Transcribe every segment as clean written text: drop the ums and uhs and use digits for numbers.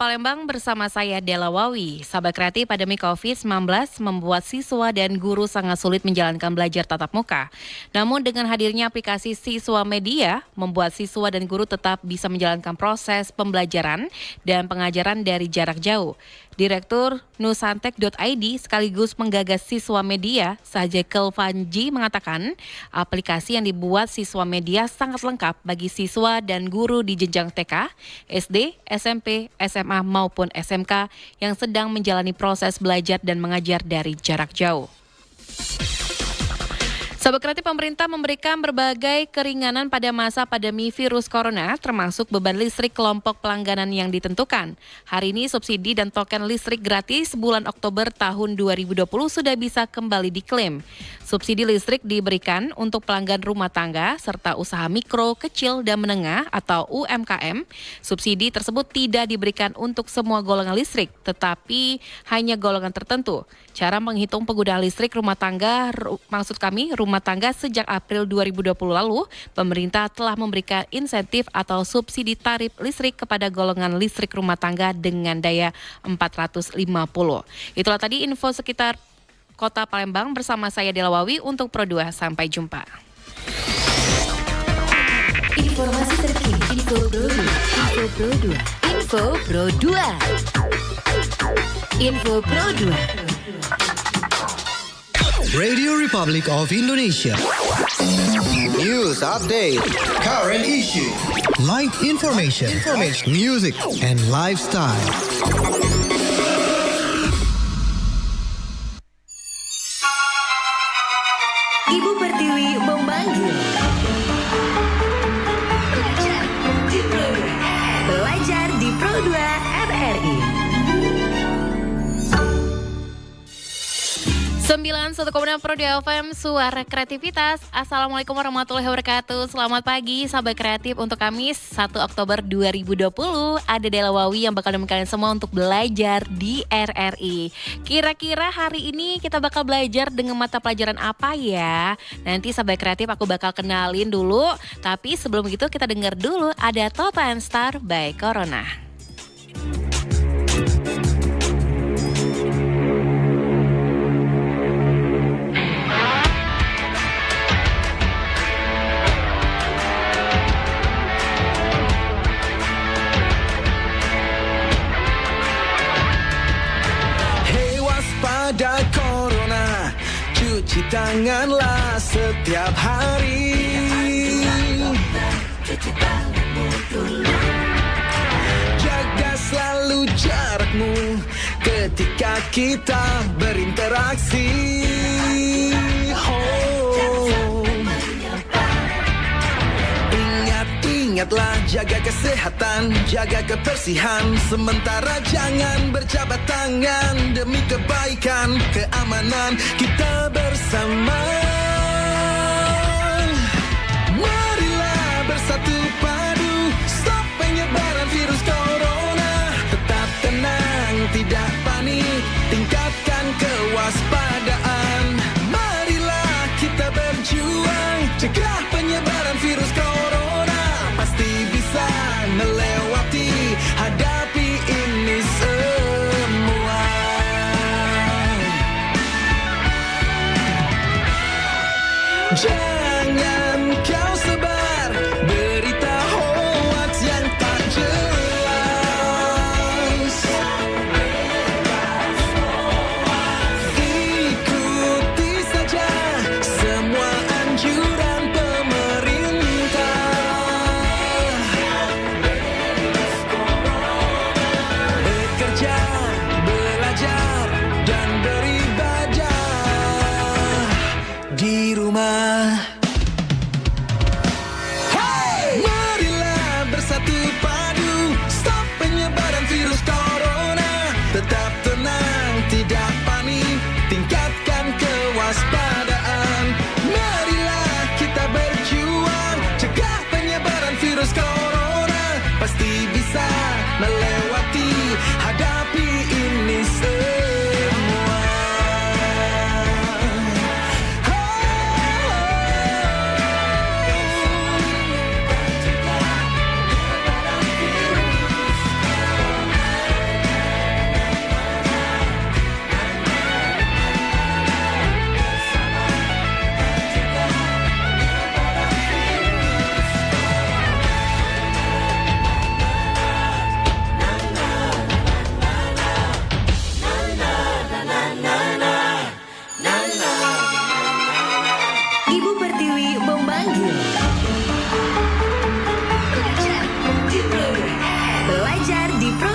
Palembang bersama saya Dela Wawi. Sahabat kreatif, pandemi COVID-19 membuat siswa dan guru sangat sulit menjalankan belajar tatap muka. Namun dengan hadirnya aplikasi Siswa Media, membuat siswa dan guru tetap bisa menjalankan proses pembelajaran dan pengajaran dari jarak jauh. Direktur Nusantek.id sekaligus penggagas Siswa Media, Sajekel Vanji mengatakan aplikasi yang dibuat Siswa Media sangat lengkap bagi siswa dan guru di jenjang TK, SD, SMP, SMA maupun SMK yang sedang menjalani proses belajar dan mengajar dari jarak jauh. Sahabat kreatif, pemerintah memberikan berbagai keringanan pada masa pandemi virus corona, termasuk beban listrik kelompok pelangganan yang ditentukan. Hari ini subsidi dan token listrik gratis bulan Oktober tahun 2020 sudah bisa kembali diklaim. Subsidi listrik diberikan untuk pelanggan rumah tangga serta usaha mikro, kecil, dan menengah atau UMKM. Subsidi tersebut tidak diberikan untuk semua golongan listrik, tetapi hanya golongan tertentu. Cara menghitung penggunaan listrik rumah tangga, rumah tangga sejak April 2020 lalu, pemerintah telah memberikan insentif atau subsidi tarif listrik kepada golongan listrik rumah tangga dengan daya 450. Itulah tadi info sekitar Kota Palembang bersama saya Dela Wawi untuk Pro 2. Sampai jumpa. Informasi terkini, Info Pro 2. Info Pro 2. Info Pro 2. Radio Republic of Indonesia. News update, current issue, Live information, music, and lifestyle. Ibu Pertiwi memanggil. Belajar di Pro 2 RRI. 91,6 Pro 2 FM, Suara Kreativitas. Assalamualaikum warahmatullahi wabarakatuh. Selamat pagi sahabat kreatif. Untuk Kamis 1 Oktober 2020, ada Dela Wawi yang bakal nemenin kalian semua untuk belajar di RRI. Kira-kira hari ini kita bakal belajar dengan mata pelajaran apa ya? Nanti sahabat kreatif aku bakal kenalin dulu. Tapi sebelum itu kita dengar dulu ada Top and Star by Corona. Pada corona, cuci tanganlah setiap hari. Jaga selalu jarakmu ketika kita berinteraksi. Ingatlah jaga kesehatan, jaga kebersihan. Sementara jangan berjabat tangan demi kebaikan, keamanan kita bersama. Marilah bersatu padu, stop penyebaran virus corona. Tetap tenang, tidak panik, tingkatkan kewaspadaan. Marilah kita berjuang, cegah penyebaran virus corona. Pasti bisa melewati, hadapi ini semua. Jangan kau sebar berita hoax yang tak jelas. Ikuti saja semua anjuran pemerintah. Bekerja, belajar, dan beribadah di rumah.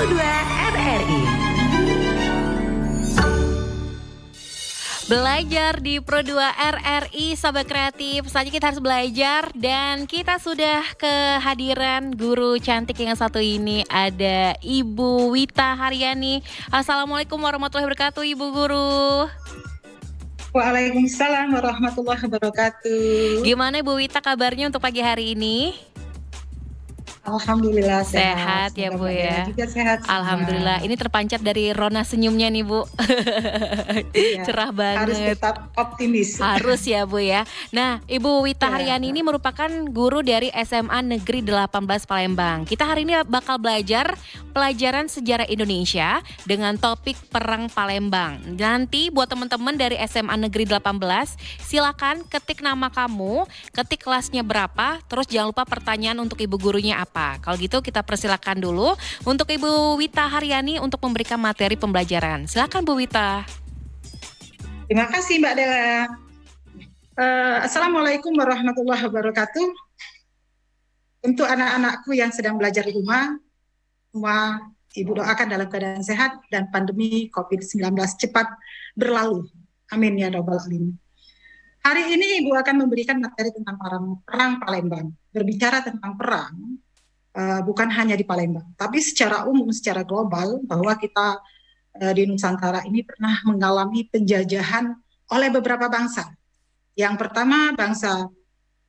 2 RRI. Belajar di Pro 2 RRI, Sobat Kreatif. Saatnya kita harus belajar dan kita sudah kehadiran guru cantik yang satu ini. Ada Ibu Wita Haryani. Assalamualaikum warahmatullahi wabarakatuh, Ibu Guru. Waalaikumsalam warahmatullahi wabarakatuh. Gimana Ibu Wita kabarnya untuk pagi hari ini? Alhamdulillah Sehat ya, Bu, ya. Juga sehat semua. Alhamdulillah, ini terpancar dari rona senyumnya nih, Bu. Iya, Cerah banget. harus tetap optimis. Harus ya, Bu, ya. Nah, Ibu Wita Ya. Haryani ini merupakan guru dari SMA Negeri 18 Palembang. Kita hari ini bakal belajar pelajaran sejarah Indonesia dengan topik Perang Palembang. Nanti buat teman-teman dari SMA Negeri 18, silakan ketik nama kamu, ketik kelasnya berapa, terus jangan lupa pertanyaan untuk ibu gurunya apa. Kalau gitu kita persilakan dulu untuk Ibu Wita Haryani untuk memberikan materi pembelajaran. Silakan Bu Wita. Terima kasih Mbak Dela. Assalamualaikum warahmatullahi wabarakatuh. Untuk anak-anakku yang sedang belajar di rumah, semua Ibu doakan dalam keadaan sehat dan pandemi COVID-19 cepat berlalu. Amin ya rabbal alamin. Hari ini Ibu akan memberikan materi tentang perang Palembang. Berbicara tentang perang, bukan hanya di Palembang, tapi secara umum, secara global, bahwa kita di Nusantara ini pernah mengalami penjajahan oleh beberapa bangsa. Yang pertama bangsa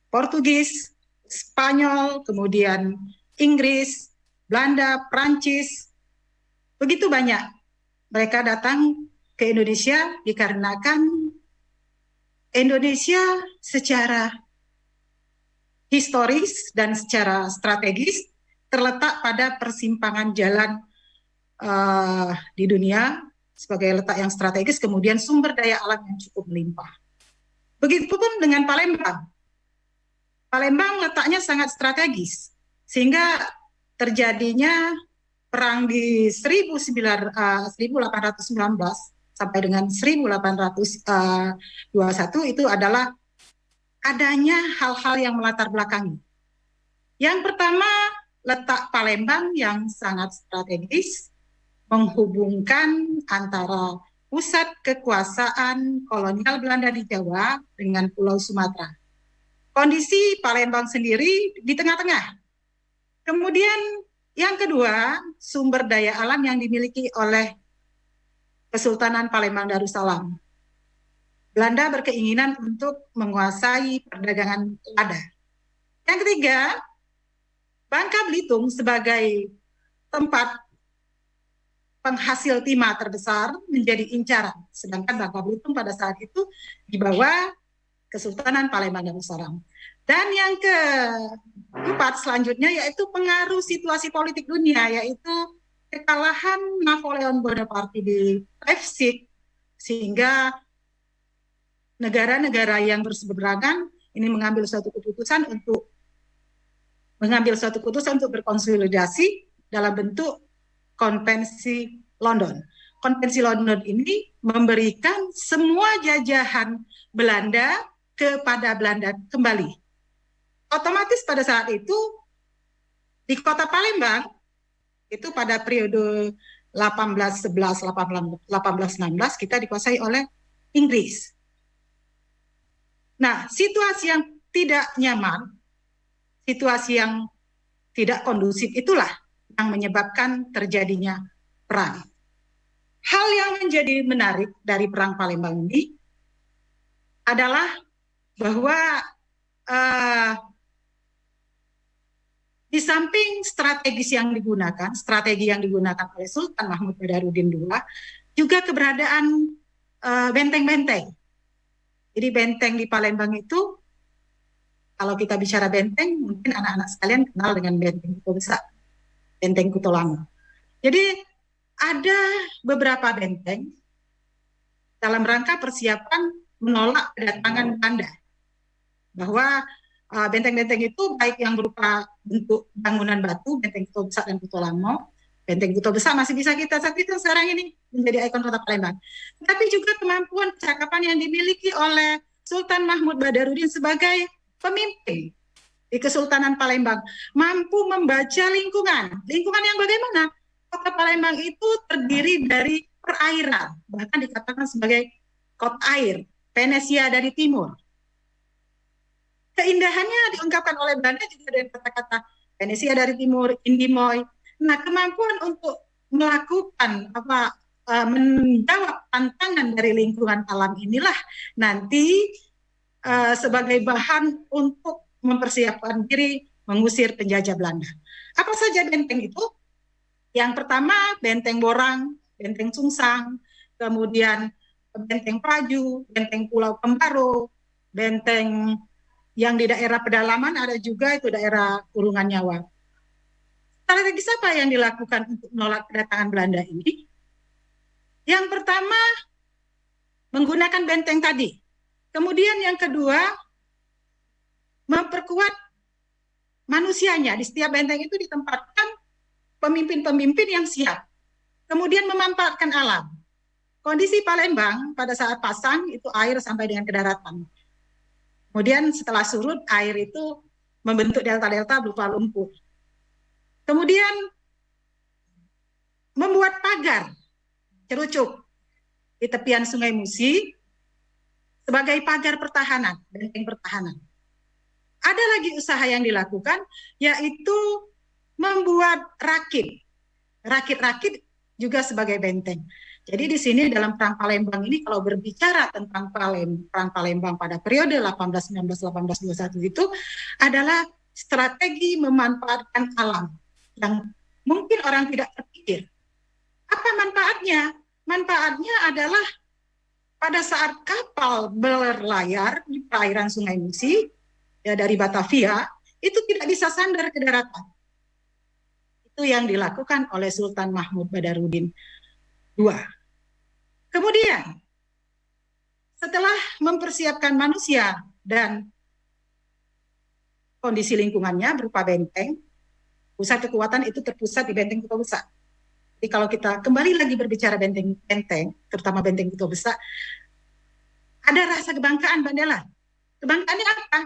Portugis, Spanyol, kemudian Inggris, Belanda, Prancis, begitu banyak. Mereka datang ke Indonesia dikarenakan Indonesia secara historis dan secara strategis terletak pada persimpangan jalan di dunia sebagai letak yang strategis, kemudian sumber daya alam yang cukup melimpah. Begitupun dengan Palembang. Palembang letaknya sangat strategis, sehingga terjadinya perang di 1819 sampai dengan 1821 itu adalah adanya hal-hal yang melatar belakangi. Yang pertama, letak Palembang yang sangat strategis menghubungkan antara pusat kekuasaan kolonial Belanda di Jawa dengan Pulau Sumatera. Kondisi Palembang sendiri di tengah-tengah. Kemudian yang kedua, sumber daya alam yang dimiliki oleh Kesultanan Palembang Darussalam. Belanda berkeinginan untuk menguasai perdagangan lada. Yang ketiga, Bangka Belitung sebagai tempat penghasil timah terbesar menjadi incaran. Sedangkan Bangka Belitung pada saat itu di bawah Kesultanan Palembang Darussalam. Dan yang keempat selanjutnya yaitu pengaruh situasi politik dunia, yaitu kekalahan Napoleon Bonaparte di Leipzig, sehingga negara-negara yang berseberangan ini mengambil suatu keputusan untuk berkonsolidasi dalam bentuk Konvensi London. Konvensi London ini memberikan semua jajahan Belanda kepada Belanda kembali. Otomatis pada saat itu di kota Palembang itu pada periode 1811-1816 kita dikuasai oleh Inggris. Nah, situasi yang tidak nyaman, situasi yang tidak kondusif itulah yang menyebabkan terjadinya perang. Hal yang menjadi menarik dari perang Palembang ini adalah bahwa di samping strategi yang digunakan oleh Sultan Mahmud Badarudin II, juga keberadaan benteng-benteng. Jadi benteng di Palembang itu, kalau kita bicara benteng, mungkin anak-anak sekalian kenal dengan benteng Kuto Besar, benteng Kuto Lama. Jadi ada beberapa benteng dalam rangka persiapan menolak kedatangan Belanda. Bahwa benteng-benteng itu baik yang berupa bentuk bangunan batu, benteng Kuto Besar dan Kuto Lama. Benteng Kuto Besar masih bisa kita saksikan sekarang ini menjadi ikon kota Palembang. Tapi juga kemampuan percakapan yang dimiliki oleh Sultan Mahmud Badarudin sebagai pemimpin di Kesultanan Palembang, mampu membaca lingkungan yang bagaimana? kota Palembang itu terdiri dari perairan, bahkan dikatakan sebagai kota air, Venesia dari timur. Keindahannya diungkapkan oleh Belanda juga dengan kata-kata Venesia dari timur, Indimoy. Nah, kemampuan untuk melakukan menjawab tantangan dari lingkungan alam inilah nanti sebagai bahan untuk mempersiapkan diri mengusir penjajah Belanda. Apa saja benteng itu? Yang pertama Benteng Borang, Benteng Sungsang, kemudian Benteng Paju, Benteng Pulau Pembaro, benteng yang di daerah pedalaman ada juga itu daerah Kurungan Nyawa. Strategi apa yang dilakukan untuk menolak kedatangan Belanda ini? Yang pertama menggunakan benteng tadi. Kemudian yang kedua memperkuat manusianya. Di setiap benteng itu ditempatkan pemimpin-pemimpin yang siap. Kemudian memanfaatkan alam. Kondisi Palembang pada saat pasang itu air sampai dengan ke daratan. Kemudian setelah surut air itu membentuk delta-delta berupa lumpur. Kemudian membuat pagar cerucuk di tepian Sungai Musi sebagai pagar pertahanan, benteng pertahanan. Ada lagi usaha yang dilakukan, yaitu membuat rakit juga sebagai benteng. Jadi di sini dalam Perang Palembang ini kalau berbicara tentang Perang Palembang pada periode 1819-1821 itu adalah strategi memanfaatkan alam yang mungkin orang tidak terpikir. Apa manfaatnya? Manfaatnya adalah pada saat kapal berlayar di perairan Sungai Musi ya dari Batavia itu tidak bisa sandar ke daratan. Itu yang dilakukan oleh Sultan Mahmud Badarudin II. Kemudian setelah mempersiapkan manusia dan kondisi lingkungannya berupa benteng, pusat kekuatan itu terpusat di Benteng Kota Besar. Jadi kalau kita kembali lagi berbicara benteng, terutama Benteng Kota Besar, ada rasa kebanggaan, Mbak Dela. Kebanggaannya apa?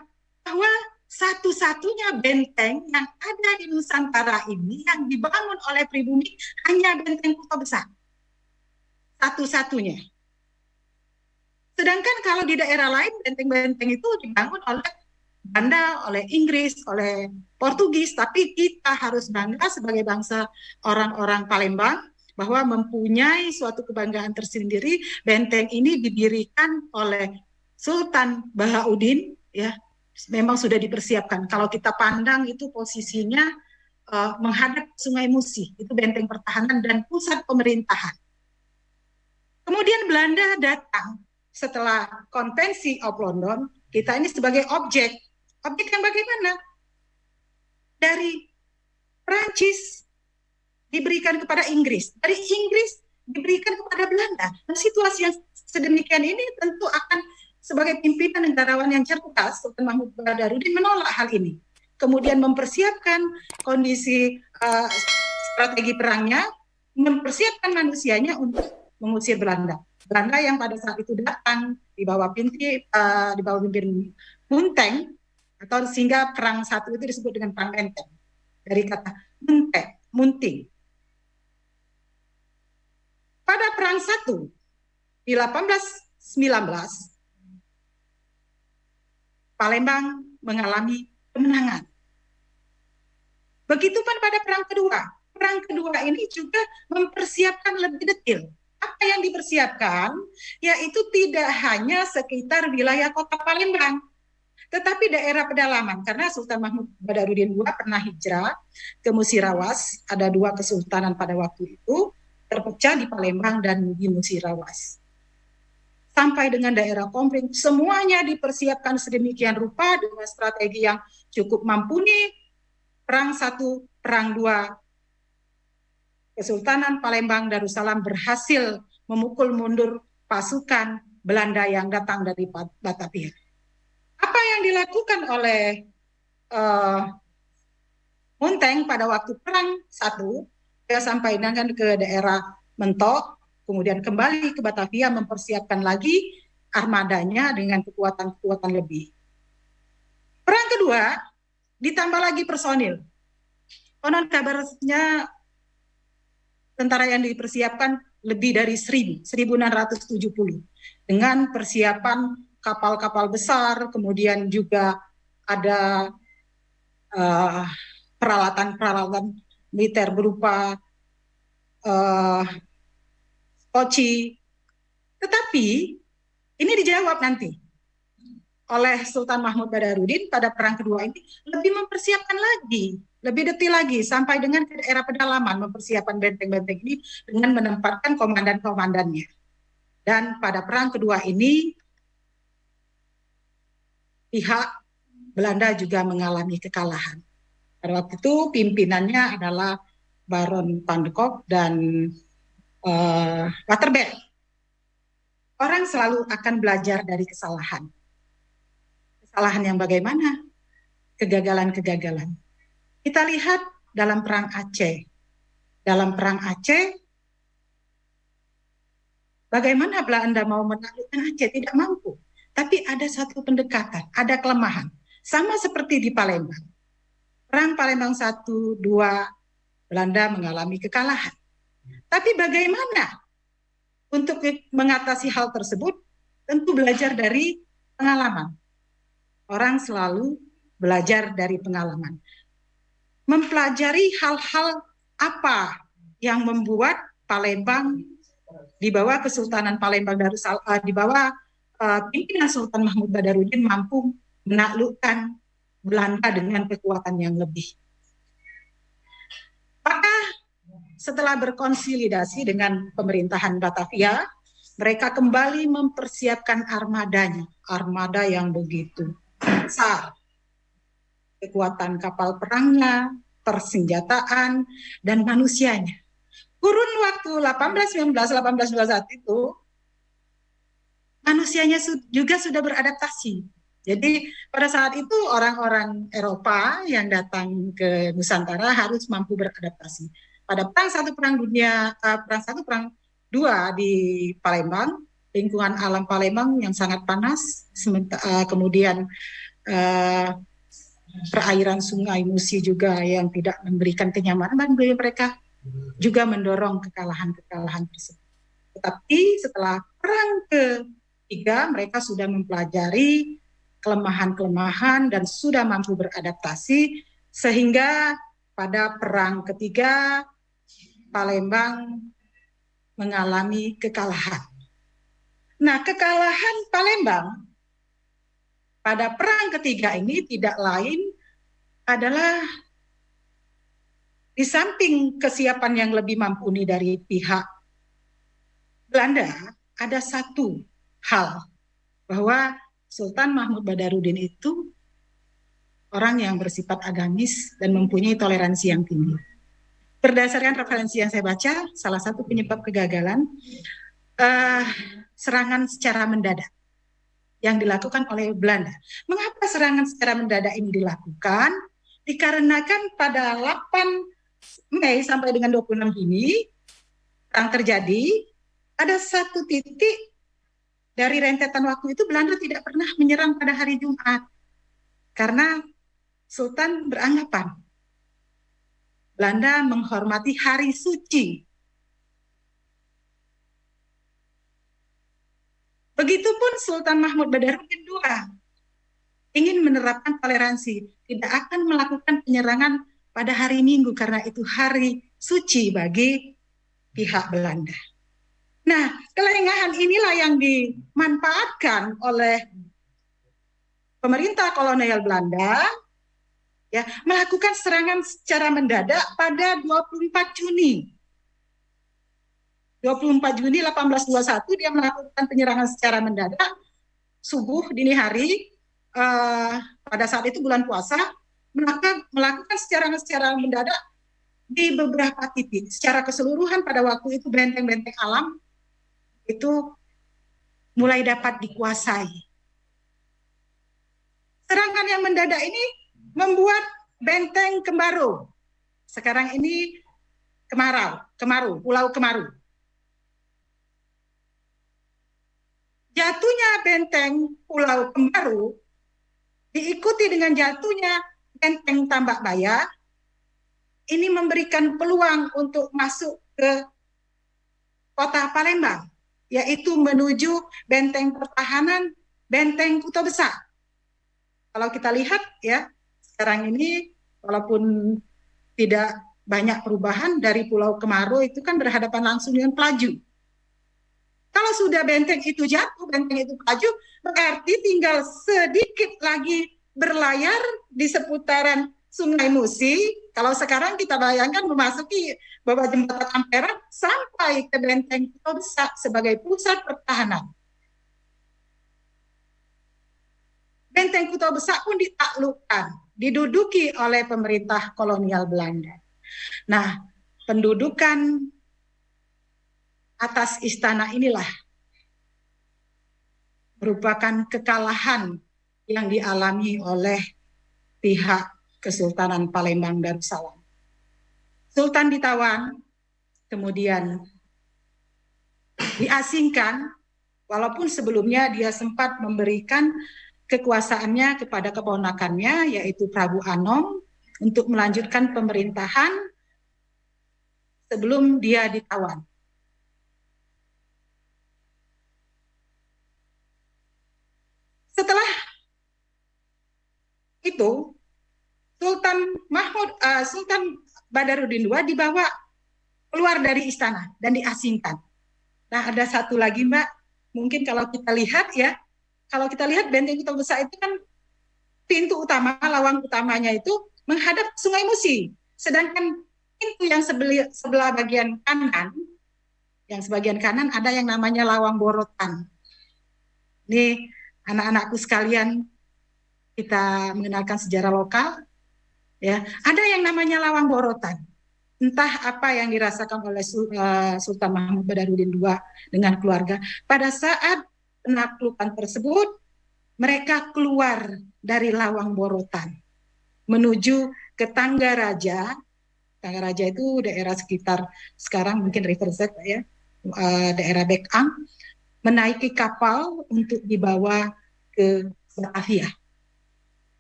Bahwa satu-satunya benteng yang ada di Nusantara ini yang dibangun oleh pribumi hanya Benteng Kota Besar. Satu-satunya. Sedangkan kalau di daerah lain benteng-benteng itu dibangun oleh Belanda, oleh Inggris, oleh Portugis, tapi kita harus bangga sebagai bangsa orang-orang Palembang bahwa mempunyai suatu kebanggaan tersendiri. Benteng ini didirikan oleh Sultan Bahauddin, ya, memang sudah dipersiapkan. Kalau kita pandang itu posisinya menghadap Sungai Musi, itu benteng pertahanan dan pusat pemerintahan. Kemudian Belanda datang setelah Konvensi of London, kita ini sebagai objek yang bagaimana? Dari Prancis diberikan kepada Inggris, dari Inggris diberikan kepada Belanda. Nah, situasi yang sedemikian ini tentu akan sebagai pimpinan negarawan yang cerdas, Sultan Mahmud Badarudin menolak hal ini. Kemudian mempersiapkan kondisi strategi perangnya, mempersiapkan manusianya untuk mengusir Belanda. Belanda yang pada saat itu datang di bawah pimpin Munteng, atau sehingga perang satu itu disebut dengan perang Benteng dari kata munting. Pada perang satu di 1819 Palembang mengalami kemenangan. Begitupun pada perang kedua. Perang kedua ini juga mempersiapkan lebih detail. Apa yang dipersiapkan? Yaitu tidak hanya sekitar wilayah kota Palembang, tetapi daerah pedalaman, karena Sultan Mahmud Badarudin II pernah hijrah ke Musirawas, ada 2 kesultanan pada waktu itu, terpecah di Palembang dan di Musirawas. Sampai dengan daerah Kompling, semuanya dipersiapkan sedemikian rupa dengan strategi yang cukup mumpuni. Perang 1, Perang 2, Kesultanan Palembang Darussalam berhasil memukul mundur pasukan Belanda yang datang dari Batavia. Apa yang dilakukan oleh Munteng pada waktu perang 1, dia sampai dengan ke daerah Mentok, kemudian kembali ke Batavia mempersiapkan lagi armadanya dengan kekuatan-kekuatan lebih. Perang kedua ditambah lagi personil. Konon kabarnya tentara yang dipersiapkan lebih dari 1.670 dengan persiapan kapal-kapal besar, kemudian juga ada peralatan-peralatan militer berupa koci. Tetapi ini dijawab nanti oleh Sultan Mahmud Badarudin pada perang kedua ini, lebih mempersiapkan lagi, lebih detail lagi, sampai dengan ke daerah pedalaman mempersiapkan benteng-benteng ini dengan menempatkan komandan-komandannya. Dan pada perang kedua ini pihak Belanda juga mengalami kekalahan. Pada waktu itu pimpinannya adalah Baron van de Kock dan Waterberg. Orang selalu akan belajar dari kesalahan. Kesalahan yang bagaimana? Kegagalan-kegagalan. Kita lihat dalam perang Aceh. Dalam perang Aceh, bagaimana Belanda mau menaklukkan Aceh? Tidak mampu. Tapi ada satu pendekatan, ada kelemahan. Sama seperti di Palembang. Perang Palembang 1, 2, Belanda mengalami kekalahan. Tapi bagaimana untuk mengatasi hal tersebut? Tentu belajar dari pengalaman. Orang selalu belajar dari pengalaman. Mempelajari hal-hal apa yang membuat Palembang di bawah Kesultanan Palembang Darussalam, di bawah pimpinan Sultan Mahmud Badarudin mampu menaklukkan Belanda dengan kekuatan yang lebih. Maka setelah berkonsolidasi dengan pemerintahan Batavia, mereka kembali mempersiapkan armadanya, armada yang begitu besar. Kekuatan kapal perangnya, persenjataan, dan manusianya. Kurun waktu 1819-1821 itu, manusianya juga sudah beradaptasi. Jadi pada saat itu orang-orang Eropa yang datang ke Nusantara harus mampu beradaptasi. Pada perang 1, perang dunia, perang 1, perang 2 di Palembang, lingkungan alam Palembang yang sangat panas, kemudian perairan Sungai Musi juga yang tidak memberikan kenyamanan bagi mereka, juga mendorong kekalahan-kekalahan tersebut. Tetapi setelah perang ketiga, mereka sudah mempelajari kelemahan-kelemahan dan sudah mampu beradaptasi, sehingga pada perang ketiga Palembang mengalami kekalahan. Nah, kekalahan Palembang pada perang ketiga ini tidak lain adalah di samping kesiapan yang lebih mumpuni dari pihak Belanda, ada satu hal, bahwa Sultan Mahmud Badarudin itu orang yang bersifat agamis dan mempunyai toleransi yang tinggi. Berdasarkan referensi yang saya baca, salah satu penyebab kegagalan serangan secara mendadak yang dilakukan oleh Belanda. Mengapa serangan secara mendadak ini dilakukan? Dikarenakan pada 8 Mei sampai dengan 26 Juni perang terjadi, ada satu titik dari rentetan waktu itu Belanda tidak pernah menyerang pada hari Jumat. Karena Sultan beranggapan Belanda menghormati hari suci. Begitupun Sultan Mahmud Badarudin II ingin menerapkan toleransi, tidak akan melakukan penyerangan pada hari Minggu karena itu hari suci bagi pihak Belanda. Nah, kelengahan inilah yang dimanfaatkan oleh pemerintah kolonial Belanda ya, melakukan serangan secara mendadak pada 24 Juni. 24 Juni 1821 dia melakukan penyerangan secara mendadak subuh dini hari, pada saat itu bulan puasa, melakukan secara mendadak di beberapa titik. Secara keseluruhan pada waktu itu benteng-benteng alam itu mulai dapat dikuasai. Serangan yang mendadak ini membuat benteng Kemaru. Sekarang ini Kemaru, Pulau Kemaru. Jatuhnya benteng Pulau Kemaru diikuti dengan jatuhnya benteng Tambak Baya. Ini memberikan peluang untuk masuk ke kota Palembang, yaitu menuju benteng pertahanan Benteng Kuto Besar. Kalau kita lihat ya, sekarang ini walaupun tidak banyak perubahan dari Pulau Kemaro itu kan berhadapan langsung dengan Pelaju. Kalau sudah benteng itu jatuh, benteng itu Pelaju, berarti tinggal sedikit lagi berlayar di seputaran Sungai Musi. Kalau sekarang kita bayangkan memasuki bawah jembatan Ampera sampai ke Benteng Kuto Besar sebagai pusat pertahanan. Benteng Kuto Besar pun ditaklukkan, diduduki oleh pemerintah kolonial Belanda. Nah, pendudukan atas istana inilah merupakan kekalahan yang dialami oleh pihak Kesultanan Palembang Darussalam. Sultan ditawan, kemudian diasingkan, walaupun sebelumnya dia sempat memberikan kekuasaannya kepada keponakannya, yaitu Prabu Anom, untuk melanjutkan pemerintahan sebelum dia ditawan. Setelah itu, Sultan Badarudin II dibawa keluar dari istana dan diasingkan. Nah, ada satu lagi, Mbak, mungkin kalau kita lihat ya, kalau kita lihat Benteng Kuto Besar itu kan pintu utama, lawang utamanya itu menghadap Sungai Musi. Sedangkan pintu yang sebelah bagian kanan, yang sebagian kanan ada yang namanya lawang borotan. Ini anak-anakku sekalian, kita mengenalkan sejarah lokal. Ya, ada yang namanya lawang borotan. Entah apa yang dirasakan oleh Sultan Mahmud Badarudin II dengan keluarga. Pada saat penaklukan tersebut, mereka keluar dari lawang borotan menuju ke Tangga Raja. Tangga Raja itu daerah sekitar sekarang mungkin Riverside ya, daerah Bekang, menaiki kapal untuk dibawa ke Batavia.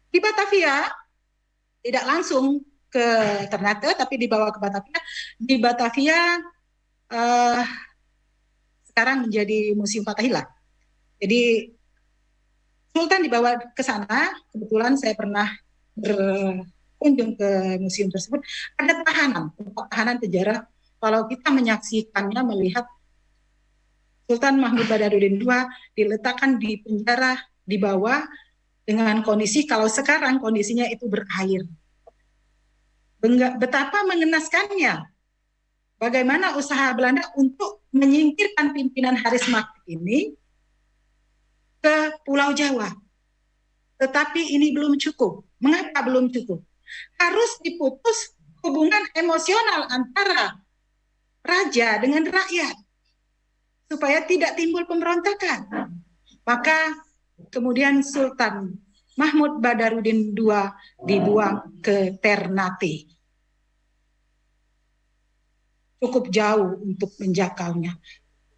Di Batavia tidak langsung ke Ternate, tapi dibawa ke Batavia. Di Batavia sekarang menjadi Museum Fathahillah. Jadi Sultan dibawa ke sana. Kebetulan saya pernah berkunjung ke museum tersebut. Ada tahanan penjara. Kalau kita menyaksikannya, melihat Sultan Mahmud Badarudin II diletakkan di penjara di bawah dengan kondisi kalau sekarang kondisinya itu berair. Betapa mengenaskannya. Bagaimana usaha Belanda untuk menyingkirkan pimpinan Haris Makmur ini ke Pulau Jawa. Tetapi ini belum cukup. Mengapa belum cukup? Harus diputus hubungan emosional antara raja dengan rakyat supaya tidak timbul pemberontakan. Maka kemudian Sultan Mahmud Badarudin II dibuang ke Ternate. Cukup jauh untuk menjangkaunya.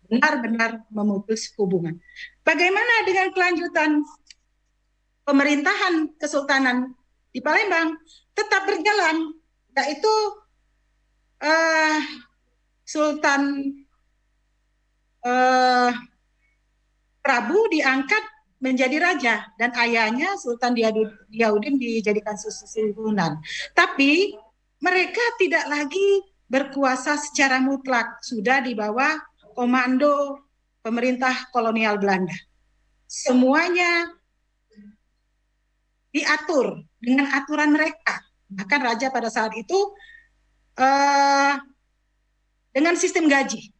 Benar-benar memutus hubungan. Bagaimana dengan kelanjutan pemerintahan Kesultanan di Palembang? Tetap berjalan, yaitu Sultan Prabu diangkat menjadi raja dan ayahnya Sultan Diyaudin dijadikan susunan. Tapi mereka tidak lagi berkuasa secara mutlak, sudah di bawah komando pemerintah kolonial Belanda. Semuanya diatur dengan aturan mereka. Bahkan raja pada saat itu dengan sistem gaji.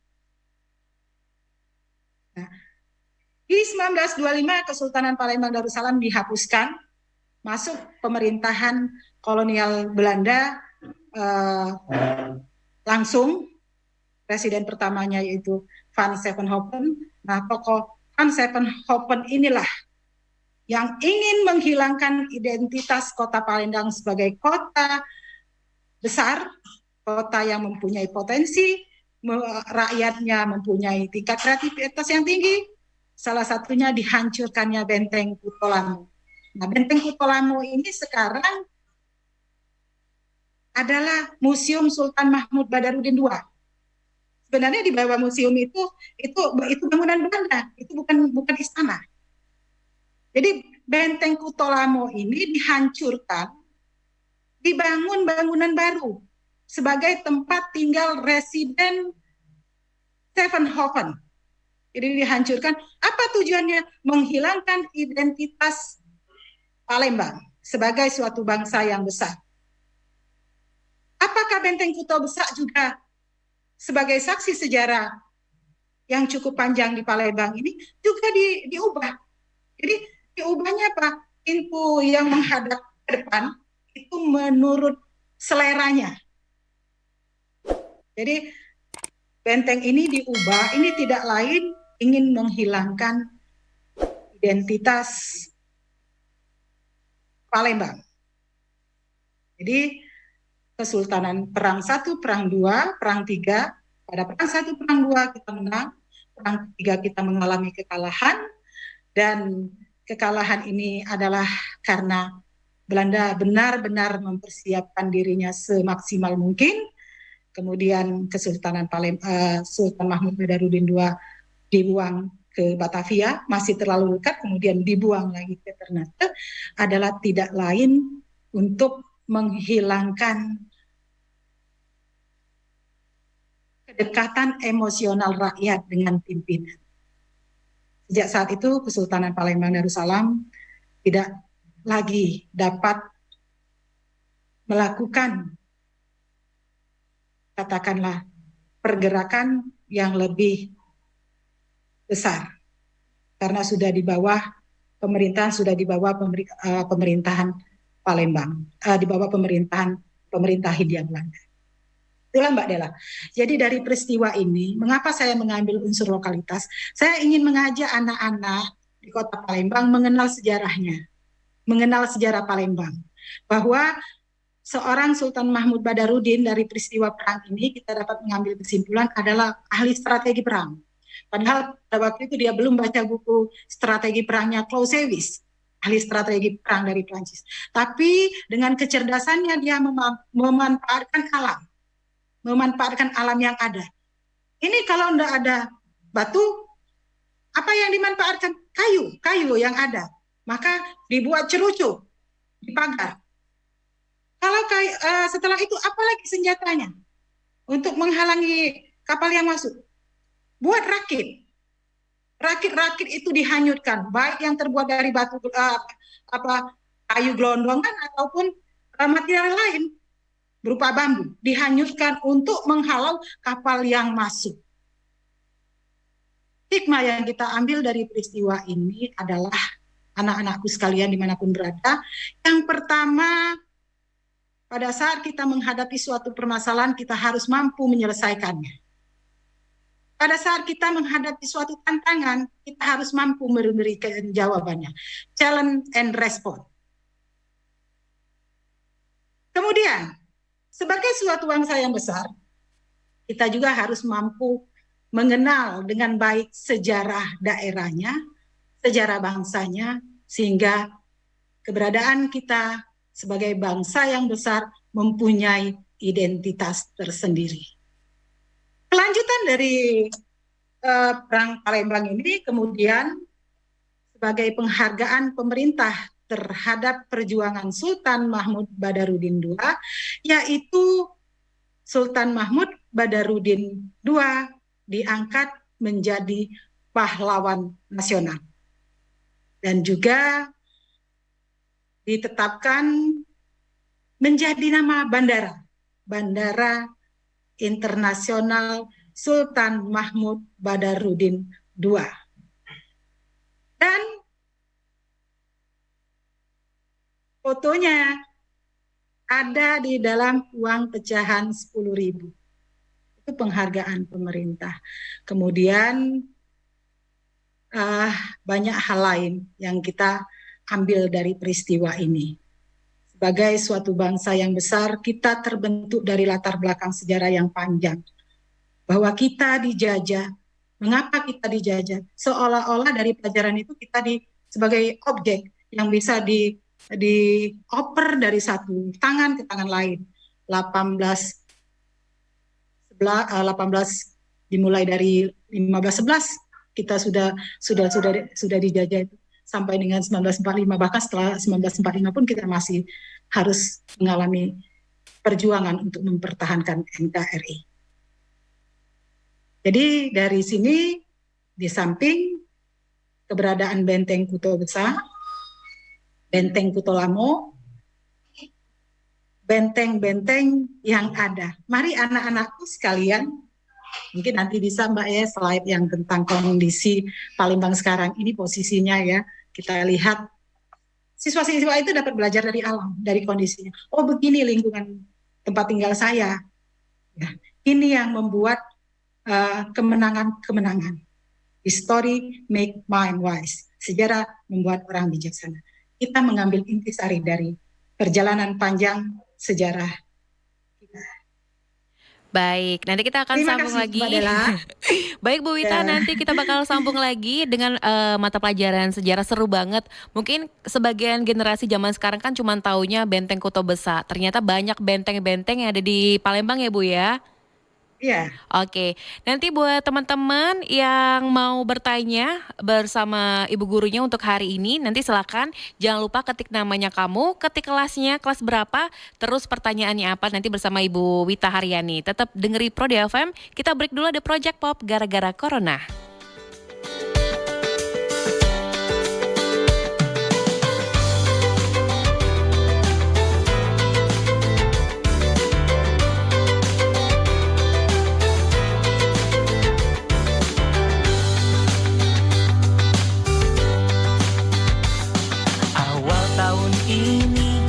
Nah, di 1925 Kesultanan Palembang Darussalam dihapuskan, masuk pemerintahan kolonial Belanda langsung. Presiden pertamanya yaitu Van Zevenhoven. Nah, tokoh Van Zevenhoven inilah yang ingin menghilangkan identitas kota Palembang sebagai kota besar, kota yang mempunyai potensi, rakyatnya mempunyai tingkat kreativitas yang tinggi. Salah satunya dihancurkannya Benteng Kutolamu. Nah, Benteng Kutolamu ini sekarang adalah Museum Sultan Mahmud Badarudin II. Sebenarnya di bawah museum itu bangunan Belanda, itu bukan istana. Jadi Benteng Kutolamo ini dihancurkan, dibangun bangunan baru sebagai tempat tinggal residen Zevenhoven. Jadi dihancurkan. Apa tujuannya? Menghilangkan identitas Palembang sebagai suatu bangsa yang besar. Apakah Benteng Kuto Besak juga sebagai saksi sejarah yang cukup panjang di Palembang ini juga diubah. Jadi diubahnya apa? Pintu yang menghadap ke depan itu menurut seleranya. Jadi benteng ini diubah, ini tidak lain ingin menghilangkan identitas Palembang. Jadi Kesultanan Perang 1, Perang 2, Perang 3, pada Perang 1, Perang 2 kita menang, Perang 3 kita mengalami kekalahan, dan kekalahan ini adalah karena Belanda benar-benar mempersiapkan dirinya semaksimal mungkin. Kemudian Kesultanan Sultan Mahmud Badarudin II dibuang ke Batavia, masih terlalu dekat, kemudian dibuang lagi ke Ternate, adalah tidak lain untuk menghilangkan kedekatan emosional rakyat dengan pimpinan. Sejak saat itu Kesultanan Palembang Darussalam tidak lagi dapat melakukan, katakanlah, pergerakan yang lebih besar karena sudah di bawah pemerintahan Palembang, di bawah pemerintah Hindia Belanda. Itulah Mbak Dela. Jadi dari peristiwa ini, mengapa saya mengambil unsur lokalitas? Saya ingin mengajak anak-anak di kota Palembang mengenal sejarahnya, mengenal sejarah Palembang, bahwa seorang Sultan Mahmud Badarudin dari peristiwa perang ini kita dapat mengambil kesimpulan adalah ahli strategi perang. Padahal pada waktu itu dia belum baca buku strategi perangnya Clausewitz, ahli strategi perang dari Prancis. Tapi dengan kecerdasannya dia memanfaatkan alam yang ada. Ini kalau tidak ada batu, apa yang dimanfaatkan? Kayu yang ada. Maka dibuat cerucuk di pagar. Kalau setelah itu apa lagi senjatanya untuk menghalangi kapal yang masuk? Buat rakit. Rakit-rakit itu dihanyutkan, baik yang terbuat dari batu kayu gelondongan ataupun material lain berupa bambu, dihanyutkan untuk menghalau kapal yang masuk. Hikmah yang kita ambil dari peristiwa ini adalah, anak-anakku sekalian dimanapun berada, yang pertama, pada saat kita menghadapi suatu permasalahan, kita harus mampu menyelesaikannya. Pada saat kita menghadapi suatu tantangan, kita harus mampu memberikan jawabannya. Challenge and response. Kemudian, sebagai suatu bangsa yang besar, kita juga harus mampu mengenal dengan baik sejarah daerahnya, sejarah bangsanya, sehingga keberadaan kita sebagai bangsa yang besar mempunyai identitas tersendiri. Kelanjutan dari Perang Palembang ini kemudian sebagai penghargaan pemerintah terhadap perjuangan Sultan Mahmud Badarudin II, yaitu Sultan Mahmud Badarudin II diangkat menjadi pahlawan nasional. Dan juga ditetapkan menjadi nama Bandara Internasional Sultan Mahmud Badarudin II. Dan fotonya ada di dalam uang pecahan 10.000. Itu penghargaan pemerintah. Kemudian banyak hal lain yang kita ambil dari peristiwa ini. Sebagai suatu bangsa yang besar, kita terbentuk dari latar belakang sejarah yang panjang. Bahwa kita dijajah. Mengapa kita dijajah? Seolah-olah dari pelajaran itu kita sebagai objek yang bisa dioper dari satu tangan ke tangan lain. dimulai dari 1511 kita sudah dijajah sampai dengan 1945, bahkan setelah 1945 pun kita masih harus mengalami perjuangan untuk mempertahankan NKRI. Jadi dari sini, di samping keberadaan Benteng Kuto Besar, Benteng Kuto Lamo, benteng-benteng yang ada. Mari anak-anakku sekalian, mungkin nanti bisa Mbak ya slide yang tentang kondisi Palembang sekarang ini posisinya ya. Kita lihat siswa-siswa itu dapat belajar dari alam, dari kondisinya. Oh begini lingkungan tempat tinggal saya. Ya, ini yang membuat kemenangan-kemenangan. History make mind wise. Sejarah membuat orang bijaksana. Kita mengambil intisari dari perjalanan panjang sejarah kita. Baik, nanti kita akan Terima sambung kasih, lagi. Mbak Dela. Baik Bu Wita, Ya. nanti kita bakal sambung lagi dengan mata pelajaran sejarah seru banget. Mungkin sebagian generasi zaman sekarang kan cuma taunya Benteng Kuto Besar. Ternyata banyak benteng-benteng yang ada di Palembang ya Bu ya. Iya. Oke, nanti buat teman-teman yang mau bertanya bersama ibu gurunya untuk hari ini, nanti silakan jangan lupa ketik namanya kamu, ketik kelasnya, kelas berapa, terus pertanyaannya apa nanti bersama Ibu Wita Haryani. Tetap dengeri Pro di FM, kita break dulu ada Project Pop gara-gara Corona. Awal tahun ini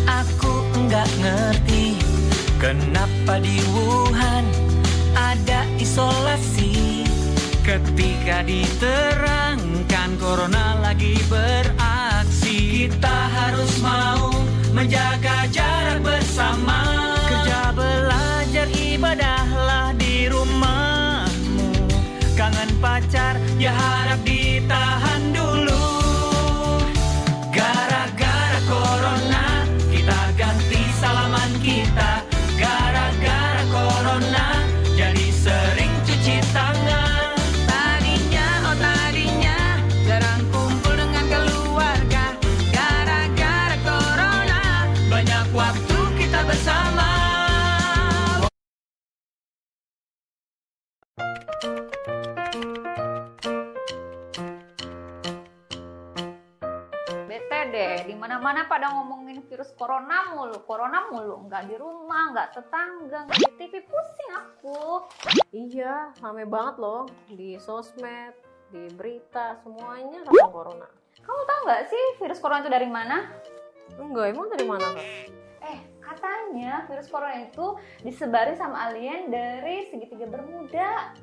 aku enggak ngerti kenapa di Wuhan ada isolasi. Ketika diterangkan corona lagi beraksi, kita harus mau menjaga jarak bersama. Kerja belajar ibadahlah di rumahmu. Kangen pacar ya harap ditahan dulu. Gara-gara corona kita ganti salaman kita. Gara-gara corona jadi sering cuci tangan. Tadinya jarang kumpul dengan keluarga. Gara-gara corona banyak waktu kita bersama. Bete deh, di mana-mana pada ngomongin virus corona mulu, nggak di rumah, nggak tetangga, nggak di TV, pusing aku. Iya, rame banget loh di sosmed, di berita, semuanya tentang corona. Kamu tahu nggak sih virus corona itu dari mana? Enggak, emang dari mana Kak? Katanya virus corona itu disebarin sama alien dari segitiga Bermuda.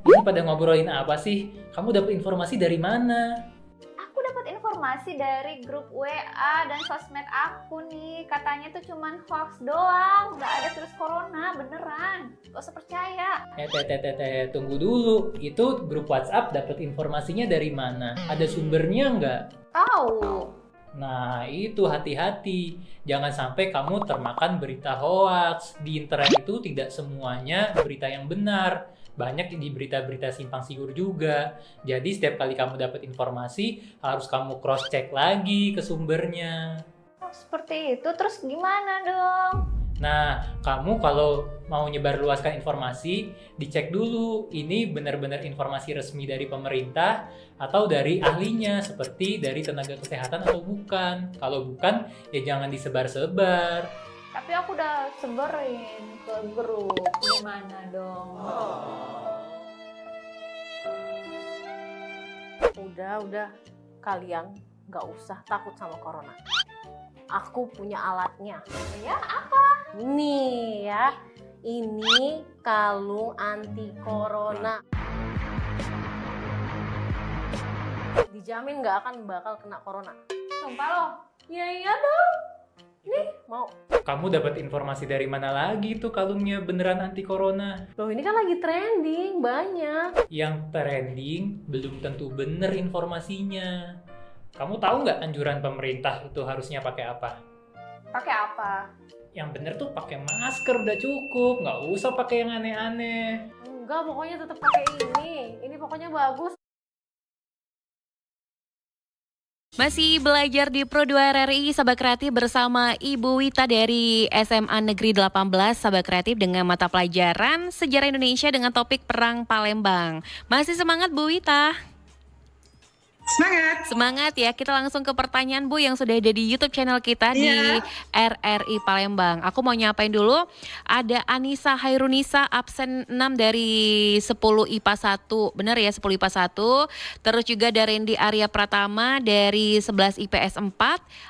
Ini pada ngobrolin apa sih? Kamu dapat informasi dari mana? Aku dapat informasi dari grup WA dan sosmed aku nih. Katanya itu cuman hoax doang, nggak ada virus corona beneran. Gak usah percaya. Tunggu dulu. Itu grup WhatsApp dapat informasinya dari mana? Ada sumbernya nggak? Tahu. Nah, itu hati-hati. Jangan sampai kamu termakan berita hoax. Di internet itu tidak semuanya berita yang benar. Banyak di berita-berita simpang siur juga. Jadi setiap kali kamu dapat informasi, harus kamu cross check lagi ke sumbernya. Oh, seperti itu, terus gimana dong? Nah, kamu kalau mau nyebarluaskan informasi, dicek dulu ini benar-benar informasi resmi dari pemerintah atau dari ahlinya, seperti dari tenaga kesehatan atau bukan. Kalau bukan, ya jangan disebar-sebar. Tapi aku udah sebarin ke grup, gimana dong? Udah, kalian nggak usah takut sama corona. Aku punya alatnya. Ya, apa? Nih ya, ini kalung anti corona. Dijamin nggak akan bakal kena corona. Sumpah loh. Ya iya dong. Nih, mau. Kamu dapat informasi dari mana lagi tuh kalungnya beneran anti corona? Loh ini kan lagi trending, banyak. Yang trending belum tentu bener informasinya. Kamu tahu nggak anjuran pemerintah itu harusnya pakai apa? Pakai apa? Yang bener tuh pakai masker udah cukup, nggak usah pakai yang aneh-aneh. Enggak, pokoknya tetap pakai ini. Ini pokoknya bagus. Masih belajar di Pro 2 RRI Sabak Kreatif bersama Ibu Wita dari SMA Negeri 18 Sabak Kreatif dengan mata pelajaran Sejarah Indonesia dengan topik Perang Palembang. Masih semangat Bu Wita? Semangat. Semangat ya, kita langsung ke pertanyaan Bu yang sudah ada di YouTube channel kita di RRI Palembang. Aku mau nyapain dulu, ada Anissa Hairunisa absen 6 dari 10 IPA 1, benar ya 10 IPA 1. Terus juga ada Randy Arya Pratama dari 11 IPS 4.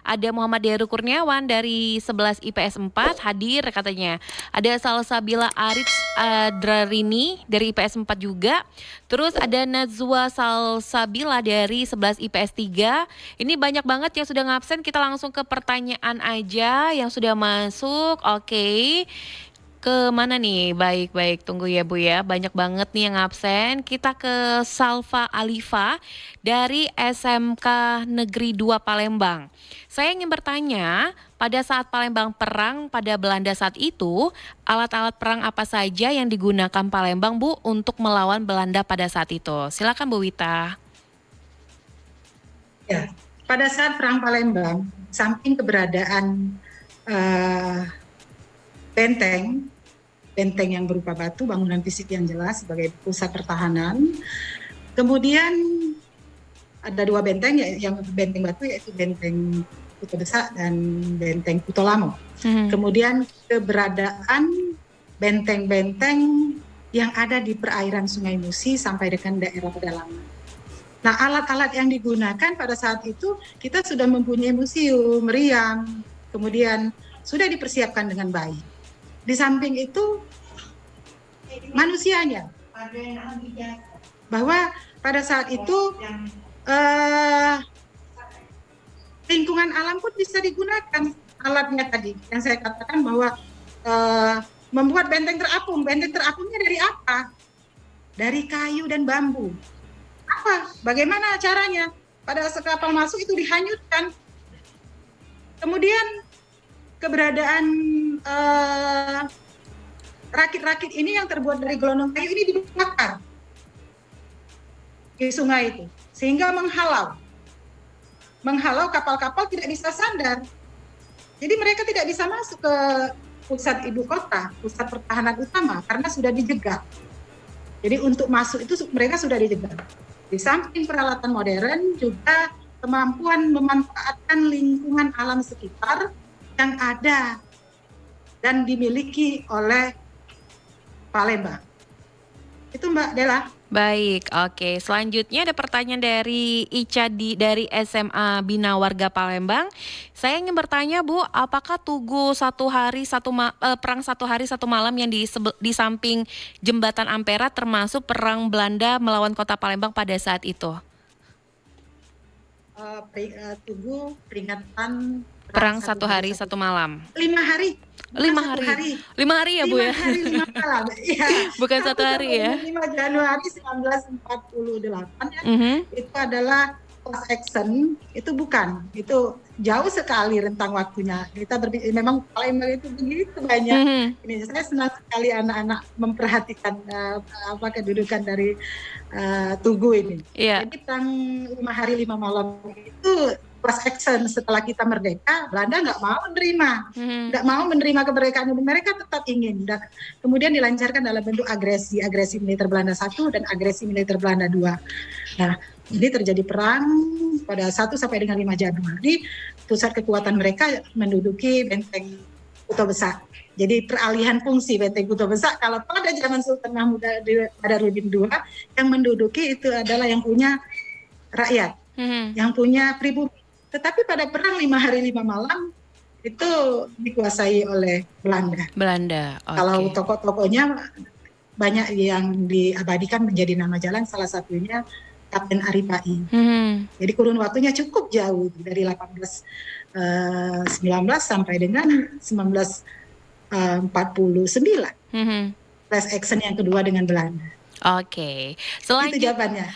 Ada Muhammad Heru Kurniawan dari 11 IPS 4, hadir katanya. Ada Salsabila Arif Adrarini dari IPS 4 juga. Terus ada Nazwa Salsabila dari 11 IPS 3. Ini banyak banget yang sudah ngabsen. Kita langsung ke pertanyaan aja yang sudah masuk. Oke. Ke mana nih? Baik, tunggu ya Bu ya. Banyak banget nih yang absen. Kita ke Salva Alifa dari SMK Negeri 2 Palembang. Saya ingin bertanya, pada saat Palembang perang pada Belanda saat itu, alat-alat perang apa saja yang digunakan Palembang Bu untuk melawan Belanda pada saat itu? Silakan Bu Wita. Ya, pada saat Perang Palembang, samping keberadaan benteng yang berupa batu, bangunan fisik yang jelas sebagai pusat pertahanan. Kemudian ada dua benteng, yang benteng batu yaitu benteng Kuto Besak dan benteng Kuto Lamo. Kemudian keberadaan benteng-benteng yang ada di perairan Sungai Musi sampai dengan daerah pedalaman. Nah, alat-alat yang digunakan pada saat itu kita sudah mempunyai museum, meriam, kemudian sudah dipersiapkan dengan baik. Di samping itu manusianya, bahwa pada saat itu lingkungan alam pun bisa digunakan alatnya tadi. Yang saya katakan bahwa membuat benteng terapung. Benteng terapungnya dari apa? Dari kayu dan bambu. Apa? Bagaimana caranya? Pada saat kapal masuk itu dihanyutkan. Kemudian keberadaan rakit-rakit ini yang terbuat dari gelondong kayu ini dibakar di sungai itu, sehingga menghalau kapal-kapal tidak bisa sandar. Jadi mereka tidak bisa masuk ke pusat ibu kota, pusat pertahanan utama, karena sudah dijegat. Jadi untuk masuk itu mereka sudah dijegat. Di samping peralatan modern juga kemampuan memanfaatkan lingkungan alam sekitar yang ada dan dimiliki oleh Palembang. Itu Mbak Dela. Baik, oke. Selanjutnya ada pertanyaan dari Ica dari SMA Bina Warga Palembang. Saya ingin bertanya Bu, apakah Tugu perang 1 hari 1 malam yang di samping Jembatan Ampera termasuk perang Belanda melawan Kota Palembang pada saat itu? Tugu peringatan perang 1 hari 1 malam. 5 hari. 5 hari. 5 hari ya Bu ya? 5 hari 5 malam. Ya. Bukan 1 hari ya? 5 Januari 1948 ya. Itu adalah class action. Itu bukan. Itu jauh sekali rentang waktunya. Kita memang Palembang itu begitu banyak. Ini saya senang sekali anak-anak memperhatikan kedudukan dari Tugu ini. Jadi perang 5 hari 5 malam itu class action. Setelah kita merdeka, Belanda nggak mau menerima kemerdekaan ini. Mereka tetap ingin, dan kemudian dilancarkan dalam bentuk agresi militer Belanda 1 dan agresi militer Belanda 2. Nah, ini terjadi perang pada 1 sampai dengan 5 Januari. Pusat kekuatan mereka menduduki benteng Kuto Besak. Jadi peralihan fungsi benteng Kuto Besak, kalau pada zaman Sultan Mahmud Badarudin II, yang menduduki itu adalah yang punya rakyat, yang punya pribumi. Tetapi pada perang 5 hari 5 malam itu dikuasai oleh Belanda. Okay. Kalau tokoh-tokohnya banyak yang diabadikan menjadi nama jalan, salah satunya Kapten Aripai. Jadi kurun waktunya cukup jauh dari 1819 sampai dengan 1949. Class action yang kedua dengan Belanda. Oke, Itu jawabannya.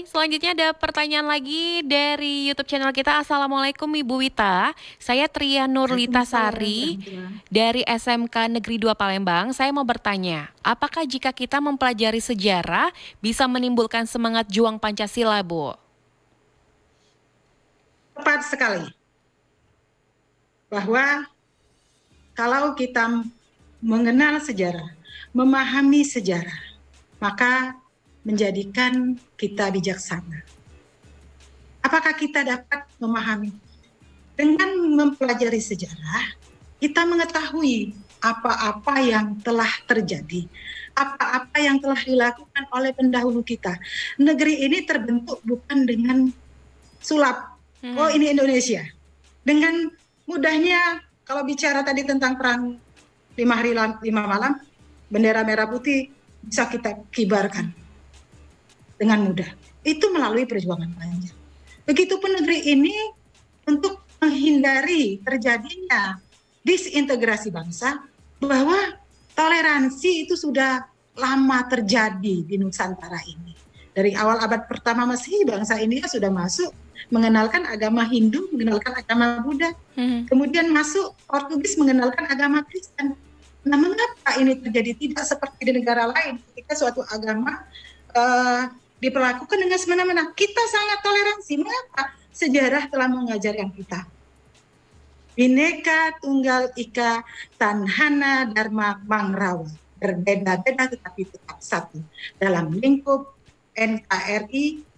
Selanjutnya ada pertanyaan lagi dari YouTube channel kita. Assalamualaikum Ibu Wita, saya Tria Nurlita Sari dari SMK Negeri 2 Palembang. Saya mau bertanya, apakah jika kita mempelajari sejarah bisa menimbulkan semangat juang Pancasila, Bu? Tepat sekali. Bahwa kalau kita mengenal sejarah, memahami sejarah, maka menjadikan kita bijaksana. Apakah kita dapat memahami? Dengan mempelajari sejarah, kita mengetahui apa-apa yang telah terjadi, apa-apa yang telah dilakukan oleh pendahulu kita. Negeri ini terbentuk bukan dengan sulap, oh ini Indonesia. Dengan mudahnya, kalau bicara tadi tentang perang 5 hari 5 malam, bendera merah putih bisa kita kibarkan dengan mudah. Itu melalui perjuangan panjang. Begitupun negeri ini untuk menghindari terjadinya disintegrasi bangsa, bahwa toleransi itu sudah lama terjadi di Nusantara ini. Dari awal abad pertama Masehi, bangsa India sudah masuk mengenalkan agama Hindu, mengenalkan agama Buddha. Kemudian masuk Portugis mengenalkan agama Kristen. Nah, mengapa ini terjadi tidak seperti di negara lain ketika suatu agama diperlakukan dengan semena-mena? Kita sangat toleransi. Mengapa? Sejarah telah mengajarkan kita. Bhinneka Tunggal Ika Tanhana Dharma Mangrawa. Berbeda-beda tetapi tetap satu. Dalam lingkup NKRI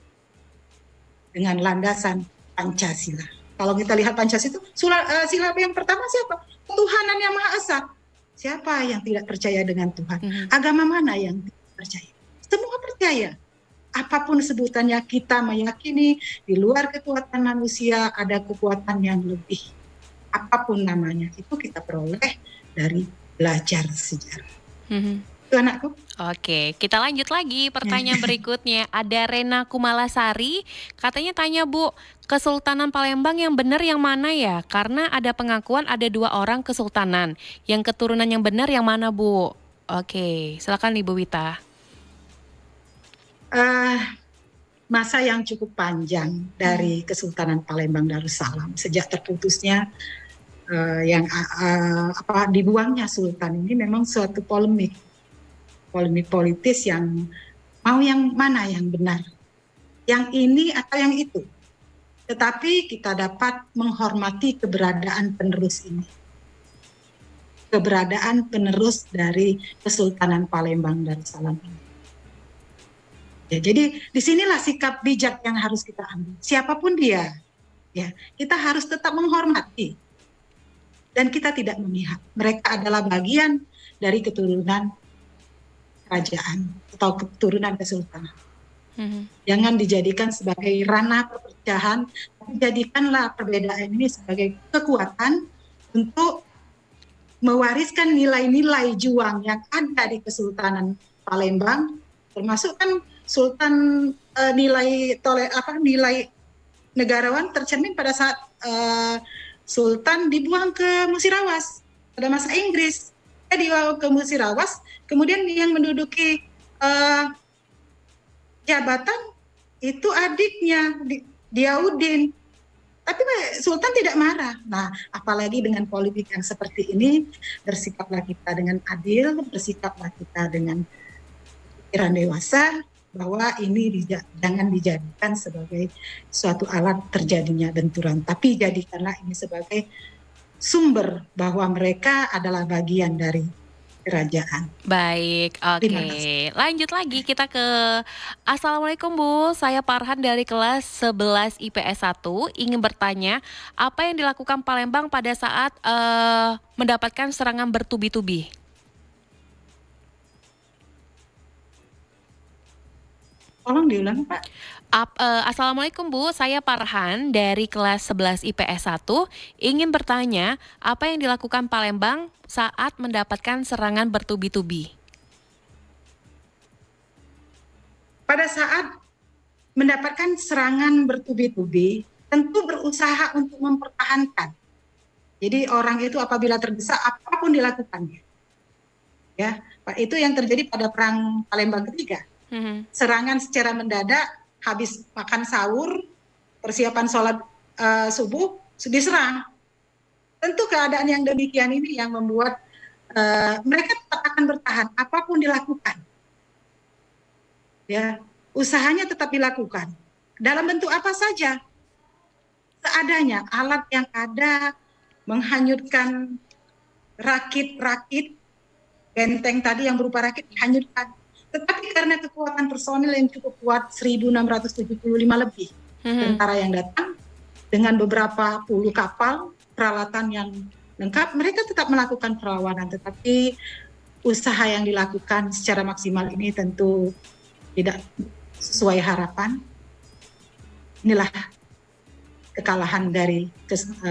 dengan landasan Pancasila. Kalau kita lihat Pancasila itu, sila yang pertama siapa? Ketuhanan yang Maha Esa. Siapa yang tidak percaya dengan Tuhan? Agama mana yang tidak percaya? Semua percaya. Apapun sebutannya, kita meyakini di luar kekuatan manusia ada kekuatan yang lebih. Apapun namanya, itu kita peroleh dari belajar sejarah. Itu anakku. Oke, kita lanjut lagi pertanyaan berikutnya. Ada Rena Kumalasari, katanya tanya Bu, Kesultanan Palembang yang benar yang mana ya? Karena ada pengakuan ada 2 orang kesultanan. Yang keturunan yang benar yang mana Bu? Oke, silakan Ibu Wita. Masa yang cukup panjang dari Kesultanan Palembang Darussalam sejak terputusnya dibuangnya Sultan ini memang suatu polemik politis yang mau yang mana yang benar, yang ini atau yang itu. Tetapi kita dapat menghormati keberadaan penerus ini, keberadaan penerus dari Kesultanan Palembang Darussalam ini. Ya, jadi disinilah sikap bijak yang harus kita ambil. Siapapun dia, ya kita harus tetap menghormati dan kita tidak memihak. Mereka adalah bagian dari keturunan kerajaan atau keturunan kesultanan. Jangan dijadikan sebagai ranah perpecahan, tapi jadikanlah perbedaan ini sebagai kekuatan untuk mewariskan nilai-nilai juang yang ada di Kesultanan Palembang, termasuk kan Sultan nilai negarawan tercermin pada saat Sultan dibuang ke Musirawas pada masa Inggris. Dia dibawa ke Musirawas, kemudian yang menduduki jabatan itu adiknya Diyaudin. Tapi Sultan tidak marah. Nah, apalagi dengan politik yang seperti ini, bersikaplah kita dengan adil, bersikaplah kita dengan pikiran dewasa, bahwa ini jangan dijadikan sebagai suatu alat terjadinya benturan, tapi jadikanlah ini sebagai sumber bahwa mereka adalah bagian dari kerajaan. Baik, oke. Lanjut lagi kita ke Assalamualaikum Bu, saya Farhan dari kelas 11 IPS 1 ingin bertanya, apa yang dilakukan Palembang pada saat mendapatkan serangan bertubi-tubi? Tolong diulang Pak. Assalamualaikum Bu, saya Farhan dari kelas 11 IPS 1 ingin bertanya, apa yang dilakukan Palembang saat mendapatkan serangan bertubi-tubi? Pada saat mendapatkan serangan bertubi-tubi, tentu berusaha untuk mempertahankan. Jadi orang itu apabila terdesak, apapun dilakukannya. Ya, Pak, itu yang terjadi pada perang Palembang ketiga. Serangan secara mendadak, habis makan sahur, persiapan sholat subuh, diserang. Tentu keadaan yang demikian ini yang membuat mereka tetap akan bertahan, apapun dilakukan. Ya, usahanya tetap dilakukan. Dalam bentuk apa saja, seadanya, alat yang ada, menghanyutkan rakit-rakit, benteng tadi yang berupa rakit dihanyutkan. Tetapi karena kekuatan personil yang cukup kuat, 1.675 lebih tentara yang datang, dengan beberapa puluh kapal, peralatan yang lengkap, mereka tetap melakukan perlawanan. Tetapi usaha yang dilakukan secara maksimal ini tentu tidak sesuai harapan. Inilah kekalahan dari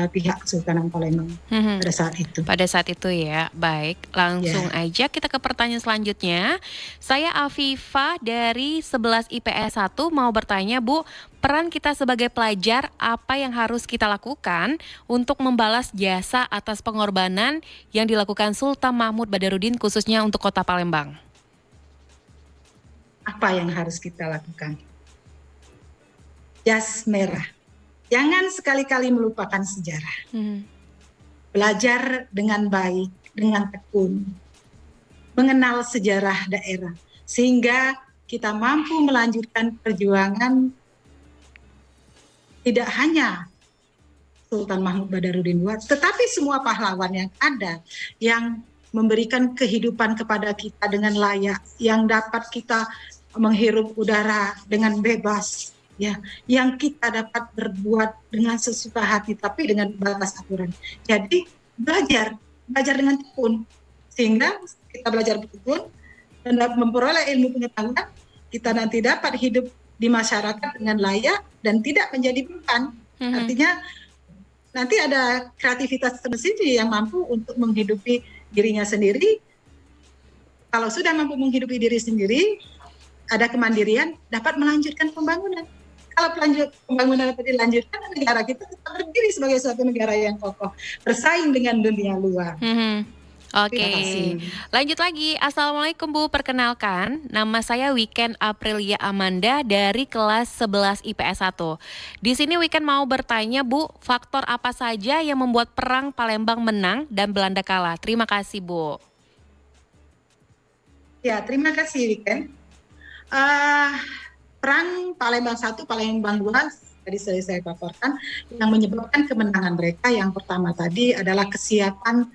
pihak Kesultanan Palembang pada saat itu. Pada saat itu ya, baik. Langsung aja kita ke pertanyaan selanjutnya. Saya Afifah dari 11 IPS 1 mau bertanya, Bu, peran kita sebagai pelajar apa yang harus kita lakukan untuk membalas jasa atas pengorbanan yang dilakukan Sultan Mahmud Badarudin khususnya untuk Kota Palembang? Apa yang harus kita lakukan? Jas merah. Jangan sekali-kali melupakan sejarah. Belajar dengan baik, dengan tekun, mengenal sejarah daerah, sehingga kita mampu melanjutkan perjuangan tidak hanya Sultan Mahmud Badarudin II, tetapi semua pahlawan yang ada, yang memberikan kehidupan kepada kita dengan layak, yang dapat kita menghirup udara dengan bebas, ya, yang kita dapat berbuat dengan sesuka hati tapi dengan batas aturan. Jadi belajar dengan tekun, sehingga kita belajar tekun dan memperoleh ilmu pengetahuan, kita nanti dapat hidup di masyarakat dengan layak dan tidak menjadi beban. Artinya nanti ada kreativitas tersendiri yang mampu untuk menghidupi dirinya sendiri. Kalau sudah mampu menghidupi diri sendiri, ada kemandirian, dapat melanjutkan pembangunan. Kalau pembangunan itu dilanjutkan, negara kita tetap berdiri sebagai suatu negara yang kokoh, bersaing dengan dunia luar. Oke, lanjut lagi. Assalamualaikum Bu, perkenalkan nama saya Weekend Aprilia Amanda dari kelas 11 IPS 1. Di sini Weekend mau bertanya Bu, faktor apa saja yang membuat perang Palembang menang dan Belanda kalah? Terima kasih Bu. Ya, terima kasih Weekend. Perang Palembang 1, Palembang 2 tadi saya paparkan, yang menyebabkan kemenangan mereka yang pertama tadi adalah kesiapan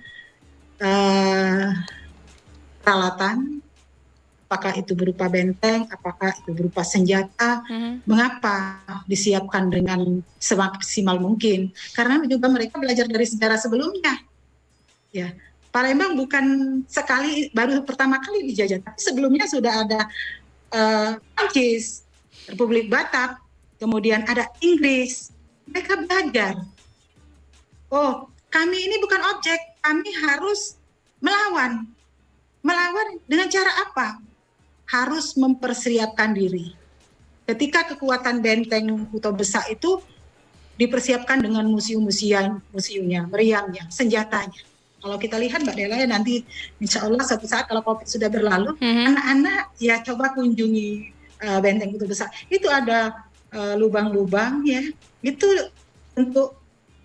peralatan, apakah itu berupa benteng, apakah itu berupa senjata. Mengapa disiapkan dengan semaksimal mungkin? Karena juga mereka belajar dari sejarah sebelumnya. Ya, Palembang bukan baru pertama kali dijajah, tapi sebelumnya sudah ada Prancis, Republik Batak, kemudian ada Inggris. Mereka belajar. Oh, kami ini bukan objek, kami harus melawan. Melawan dengan cara apa? Harus mempersiapkan diri. Ketika kekuatan benteng Kuto Besak itu dipersiapkan dengan museumnya, meriamnya, senjatanya. Kalau kita lihat Mbak Dela ya, nanti insya Allah suatu saat kalau COVID sudah berlalu, anak-anak ya coba kunjungi benteng Kuto Besak. Itu ada lubang-lubang ya, itu untuk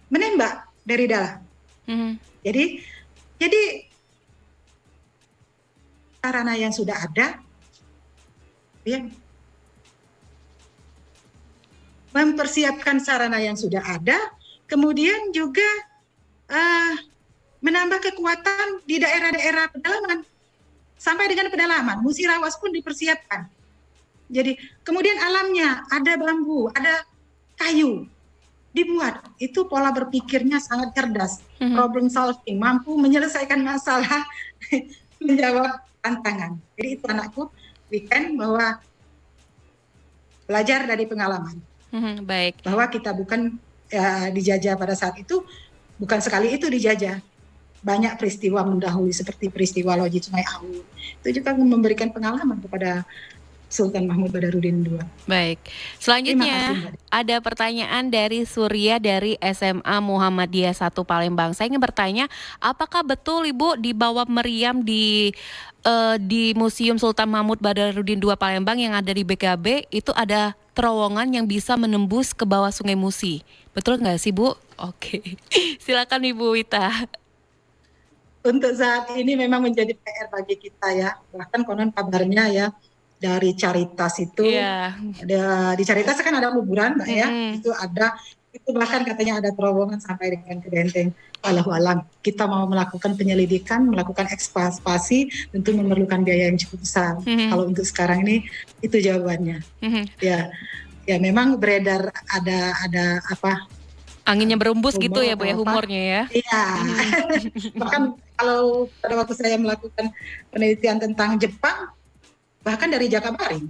menembak dari dalam. Jadi sarana yang sudah ada, ya, mempersiapkan sarana yang sudah ada, kemudian juga menambah kekuatan di daerah-daerah pedalaman sampai dengan pedalaman. Musirawas pun dipersiapkan. Jadi kemudian alamnya ada bambu, ada kayu dibuat. Itu pola berpikirnya sangat cerdas, problem solving, mampu menyelesaikan masalah, menjawab tantangan. Jadi itu anakku Weekend bahwa belajar dari pengalaman. Baik. Bahwa kita bukan dijajah pada saat itu, bukan sekali itu dijajah. Banyak peristiwa mendahului seperti peristiwa Loji Sungai Awu. Itu juga memberikan pengalaman kepada Sultan Mahmud Badarudin II. Baik. Terima Selanjutnya kasih, Mbak. ada pertanyaan dari Surya dari SMA Muhammadiyah 1 Palembang. Saya ingin bertanya, apakah betul Ibu di bawah meriam di Museum Sultan Mahmud Badarudin II Palembang yang ada di BKB itu ada terowongan yang bisa menembus ke bawah Sungai Musi? Betul nggak sih Bu? Oke. Silakan Ibu Wita. Untuk saat ini memang menjadi PR bagi kita ya. Bahkan konon kabarnya ya dari Caritas itu, Iya. di Caritas kan ada kuburan Mbak ya, Mm-mm. itu bahkan katanya ada terowongan sampai dengan ke Benteng. Walau alam, kita mau melakukan penyelidikan, melakukan eksploitasi, tentu memerlukan biaya yang cukup besar. Kalau untuk sekarang ini itu jawabannya. Ya, ya memang beredar ada apa? Anginnya berembus gitu Humor ya Bu ya, atau apa? humornya ya. Iya. Bahkan kalau pada waktu saya melakukan penelitian tentang Jepang, bahkan dari Jakabaring,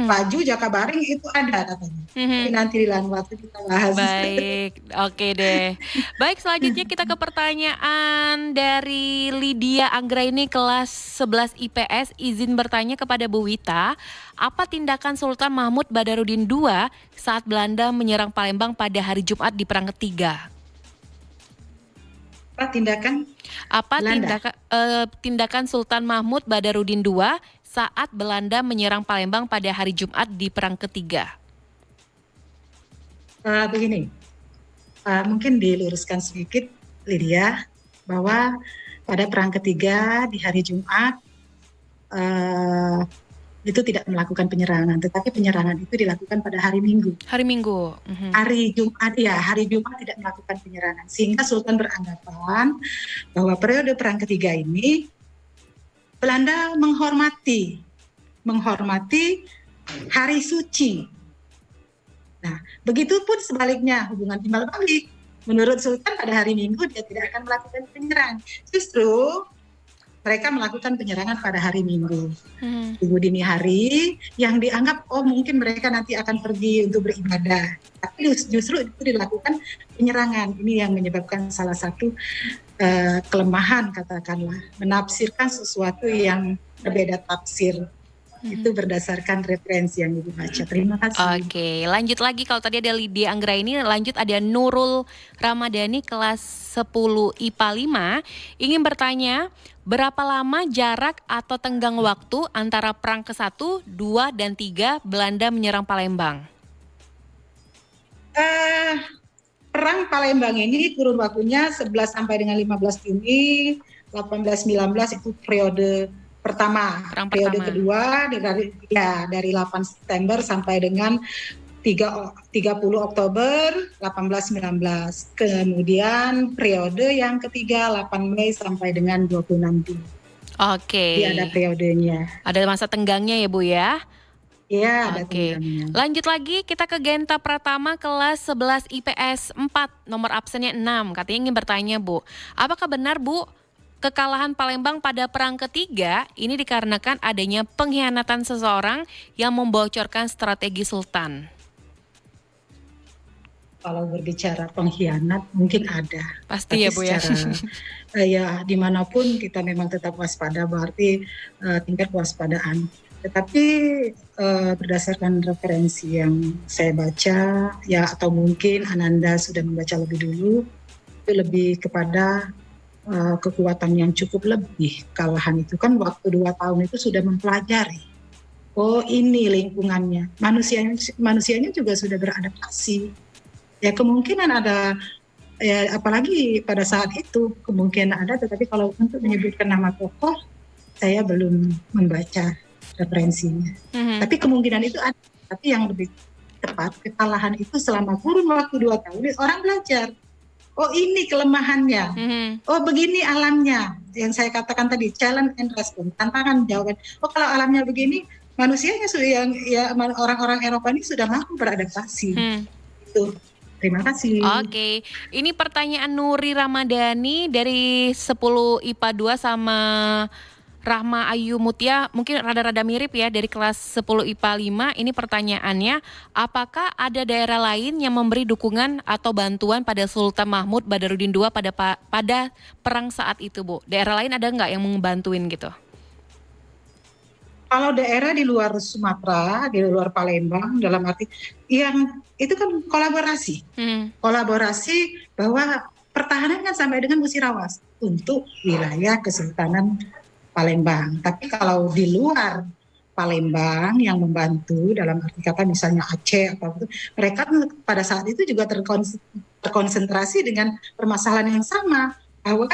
baju Jakabaring itu ada katanya. Tapi nanti di lain waktu kita bahas. Baik, oke deh. Baik, selanjutnya kita ke pertanyaan dari Lydia Anggraini kelas 11 IPS. Izin bertanya kepada Bu Wita, apa tindakan Sultan Mahmud Badarudin II saat Belanda menyerang Palembang pada hari Jumat di Perang Ketiga? Apa tindakan? Apa Belanda? tindakan Sultan Mahmud Badarudin II saat Belanda menyerang Palembang pada hari Jumat di Perang Ketiga? Begini, mungkin diluruskan sedikit Lydia, bahwa pada Perang Ketiga di hari Jumat itu tidak melakukan penyerangan, tetapi penyerangan itu dilakukan pada hari Minggu. Hari Minggu. Hari Jumat tidak melakukan penyerangan, sehingga Sultan beranggapan bahwa periode Perang Ketiga ini Belanda menghormati hari suci. Nah, begitupun sebaliknya hubungan timbal balik. Menurut Sultan pada hari Minggu dia tidak akan melakukan penyerangan. Justru mereka melakukan penyerangan pada hari Minggu. Minggu dini hari yang dianggap mungkin mereka nanti akan pergi untuk beribadah. Tapi justru itu dilakukan penyerangan. Ini yang menyebabkan salah satu kelemahan, katakanlah, menafsirkan sesuatu yang berbeda tafsir. Itu berdasarkan referensi yang Ibu baca. Terima kasih. Oke, lanjut lagi. Kalau tadi ada Lydia Anggraini, lanjut ada Nurul Ramadhani kelas 10 IPA 5. Ingin bertanya, berapa lama jarak atau tenggang waktu antara Perang ke-1, 2, dan 3 Belanda menyerang Palembang? Perang Palembang ini kurun waktunya 11 sampai dengan 15 Juni 1819, itu periode pertama. Periode kedua dari 8 September sampai dengan 30 Oktober 1819. Kemudian periode yang ketiga 8 Mei sampai dengan 26 Juni. Oke. Jadi ada periodenya. Ada masa tenggangnya ya Bu ya? Iya, ada Oke. tenggangnya. Lanjut lagi kita ke Genta Pratama kelas 11 IPS 4, nomor absennya 6. Katanya ingin bertanya Bu, apakah benar Bu kekalahan Palembang pada Perang Ketiga ini dikarenakan adanya pengkhianatan seseorang yang membocorkan strategi Sultan? Kalau berbicara pengkhianat mungkin ada. Pasti ya Bu ya. Ya dimanapun kita memang tetap waspada, berarti tingkat kewaspadaan. Tetapi berdasarkan referensi yang saya baca ya, atau mungkin Ananda sudah membaca lebih dulu, itu lebih kepada kekuatan yang cukup lebih. Kalahan itu kan waktu 2 tahun itu sudah mempelajari. Oh ini lingkungannya, manusianya juga sudah beradaptasi. Ya kemungkinan ada, ya apalagi pada saat itu kemungkinan ada, tetapi kalau untuk menyebutkan nama tokoh, saya belum membaca referensinya. Tapi kemungkinan itu ada. Tapi yang lebih tepat, kekalahan itu selama kurun waktu 2 tahun, orang belajar. Oh ini kelemahannya, oh begini alamnya, yang saya katakan tadi, challenge and response, tantangan jawaban. Oh kalau alamnya begini, manusianya yang ya orang-orang Eropa ini sudah mampu beradaptasi. Itu. Terima kasih. Oke, ini pertanyaan Nuri Ramadhani dari 10 IPA 2 sama Rahma Ayu Mutia, mungkin rada-rada mirip ya, dari kelas 10 IPA 5. Ini pertanyaannya, apakah ada daerah lain yang memberi dukungan atau bantuan pada Sultan Mahmud Badarudin II pada perang saat itu Bu? Daerah lain ada nggak yang membantuin gitu? Kalau daerah di luar Sumatera, di luar Palembang, dalam arti yang itu kan kolaborasi. Kolaborasi bahwa pertahanan kan sampai dengan Musirawas untuk wilayah Kesultanan Palembang. Tapi kalau di luar Palembang yang membantu dalam arti kata misalnya Aceh atau itu, mereka pada saat itu juga terkonsentrasi dengan permasalahan yang sama, bahwa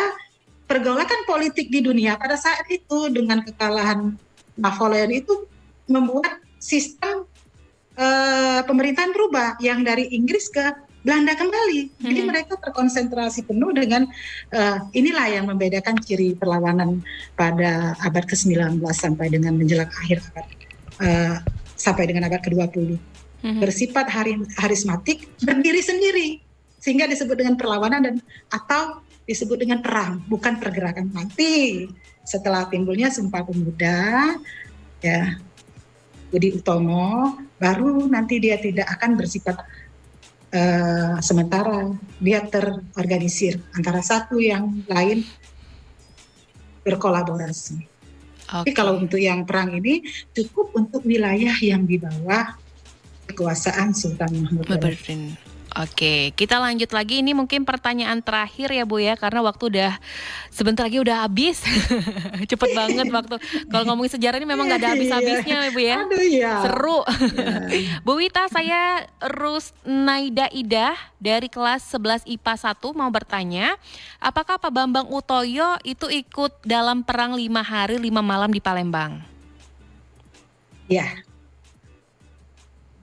pergolakan politik di dunia pada saat itu dengan kekalahan Napoleon itu membuat sistem pemerintahan berubah yang dari Inggris ke Belanda kembali. Jadi mereka terkonsentrasi penuh dengan inilah yang membedakan ciri perlawanan pada abad ke-19 sampai dengan menjelang akhir abad sampai dengan abad ke-20. Bersifat harismatik, berdiri sendiri sehingga disebut dengan perlawanan dan atau disebut dengan perang, bukan pergerakan. Nanti setelah timbulnya Sumpah Pemuda, ya Budi Utomo, baru nanti dia tidak akan bersifat sementara, dia terorganisir antara satu yang lain berkolaborasi. Tapi kalau untuk yang perang ini cukup untuk wilayah yang di bawah kekuasaan Sultan Mahmud. Oke, kita lanjut lagi. Ini mungkin pertanyaan terakhir ya Bu ya, karena waktu udah sebentar lagi udah habis. Cepet banget waktu. Kalau ngomongin sejarah ini memang gak ada habis-habisnya ya Bu ya. Aduh ya. Seru. Bu Wita, saya Rusnaida Idah dari kelas 11 IPA 1 mau bertanya, apakah Pak Bambang Utoyo itu ikut dalam perang 5 hari 5 malam di Palembang? Ya.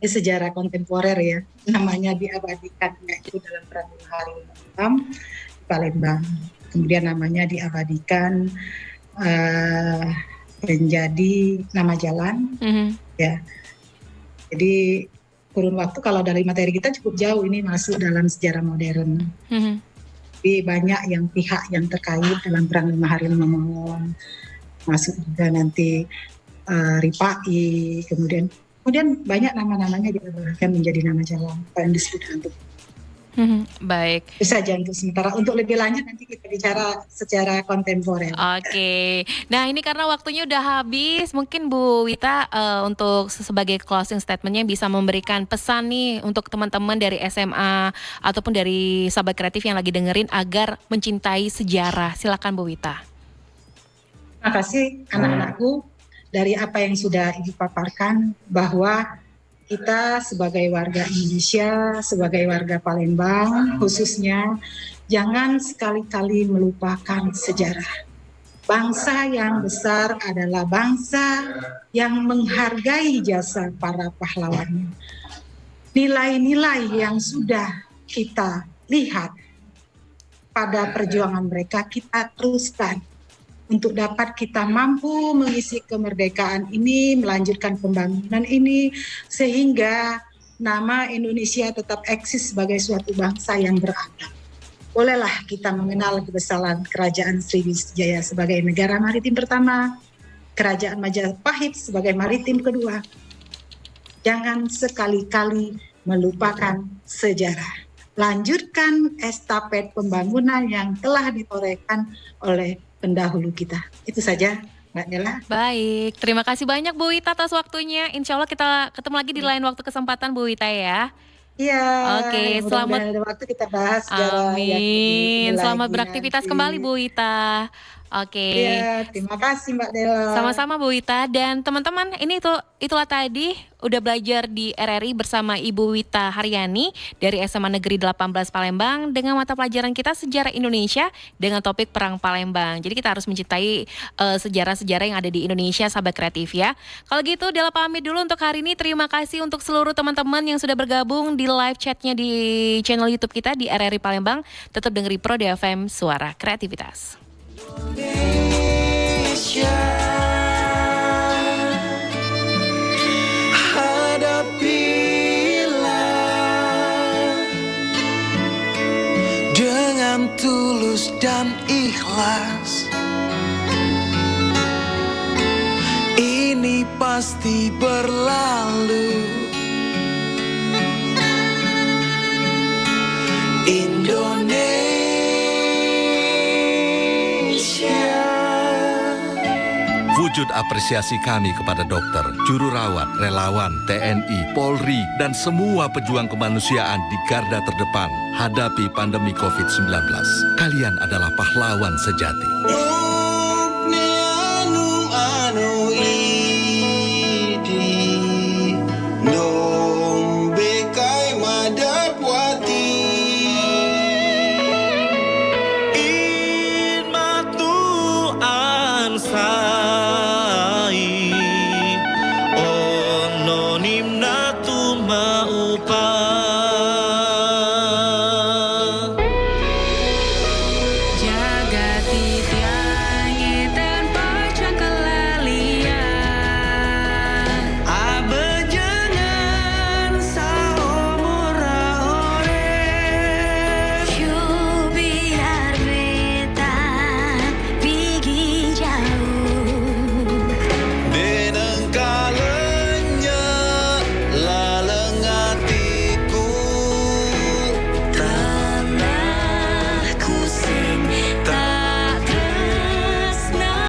Ini sejarah kontemporer ya, namanya diabadikan yaitu dalam perang 5 hari 5 malam di Palembang. Kemudian namanya diabadikan menjadi nama jalan. Ya. Jadi kurun waktu kalau dari materi kita cukup jauh ini masuk dalam sejarah modern. Tapi banyak yang pihak yang terkait dalam perang 5 hari 5 malam. Masuk juga nanti Ripai, kemudian banyak nama-namanya diubahkan menjadi nama jalan yang disebut hantu. Baik. Itu saja untuk sementara. Untuk lebih lanjut nanti kita bicara secara kontemporer. Oke. Nah ini karena waktunya udah habis, mungkin Bu Wita untuk sebagai closing statementnya bisa memberikan pesan nih untuk teman-teman dari SMA ataupun dari sahabat kreatif yang lagi dengerin agar mencintai sejarah. Silakan Bu Wita. Terima kasih anak-anakku. Dari apa yang sudah Ibu paparkan, bahwa kita sebagai warga Indonesia, sebagai warga Palembang khususnya, jangan sekali-kali melupakan sejarah. Bangsa yang besar adalah bangsa yang menghargai jasa para pahlawannya. Nilai-nilai yang sudah kita lihat pada perjuangan mereka, kita teruskan untuk dapat kita mampu mengisi kemerdekaan ini, melanjutkan pembangunan ini, sehingga nama Indonesia tetap eksis sebagai suatu bangsa yang beradab. Bolehlah kita mengenal kebesaran Kerajaan Sriwijaya sebagai negara maritim pertama, Kerajaan Majapahit sebagai maritim kedua. Jangan sekali-kali melupakan sejarah. Lanjutkan estafet pembangunan yang telah ditorehkan oleh pendahulu kita. Itu saja Mbak Nela. Baik, terima kasih banyak Bu Wita atas waktunya. Insya Allah kita ketemu lagi di lain waktu kesempatan Bu Wita ya. Iya. Oke, selamat. Ada waktu kita bahas sejarah. Amin. Selamat beraktivitas kembali Bu Wita. Oke. Iya, terima kasih Mbak Dela. Sama-sama Bu Wita, dan teman-teman ini itulah tadi udah belajar di RRI bersama Ibu Wita Haryani dari SMA Negeri 18 Palembang dengan mata pelajaran kita Sejarah Indonesia dengan topik Perang Palembang. Jadi kita harus mencintai sejarah-sejarah yang ada di Indonesia, sahabat kreatif ya. Kalau gitu Dela pamit dulu untuk hari ini. Terima kasih untuk seluruh teman-teman yang sudah bergabung di live chatnya di channel YouTube kita di RRI Palembang. Tetap dengeri Pro FM, Suara Kreativitas. Indonesia, hadapilah dengan tulus dan ikhlas. Ini pasti berlalu. Indonesia, Wujud apresiasi kami kepada dokter, juru rawat, relawan, TNI, Polri, dan semua pejuang kemanusiaan di garda terdepan hadapi pandemi COVID-19. Kalian adalah pahlawan sejati.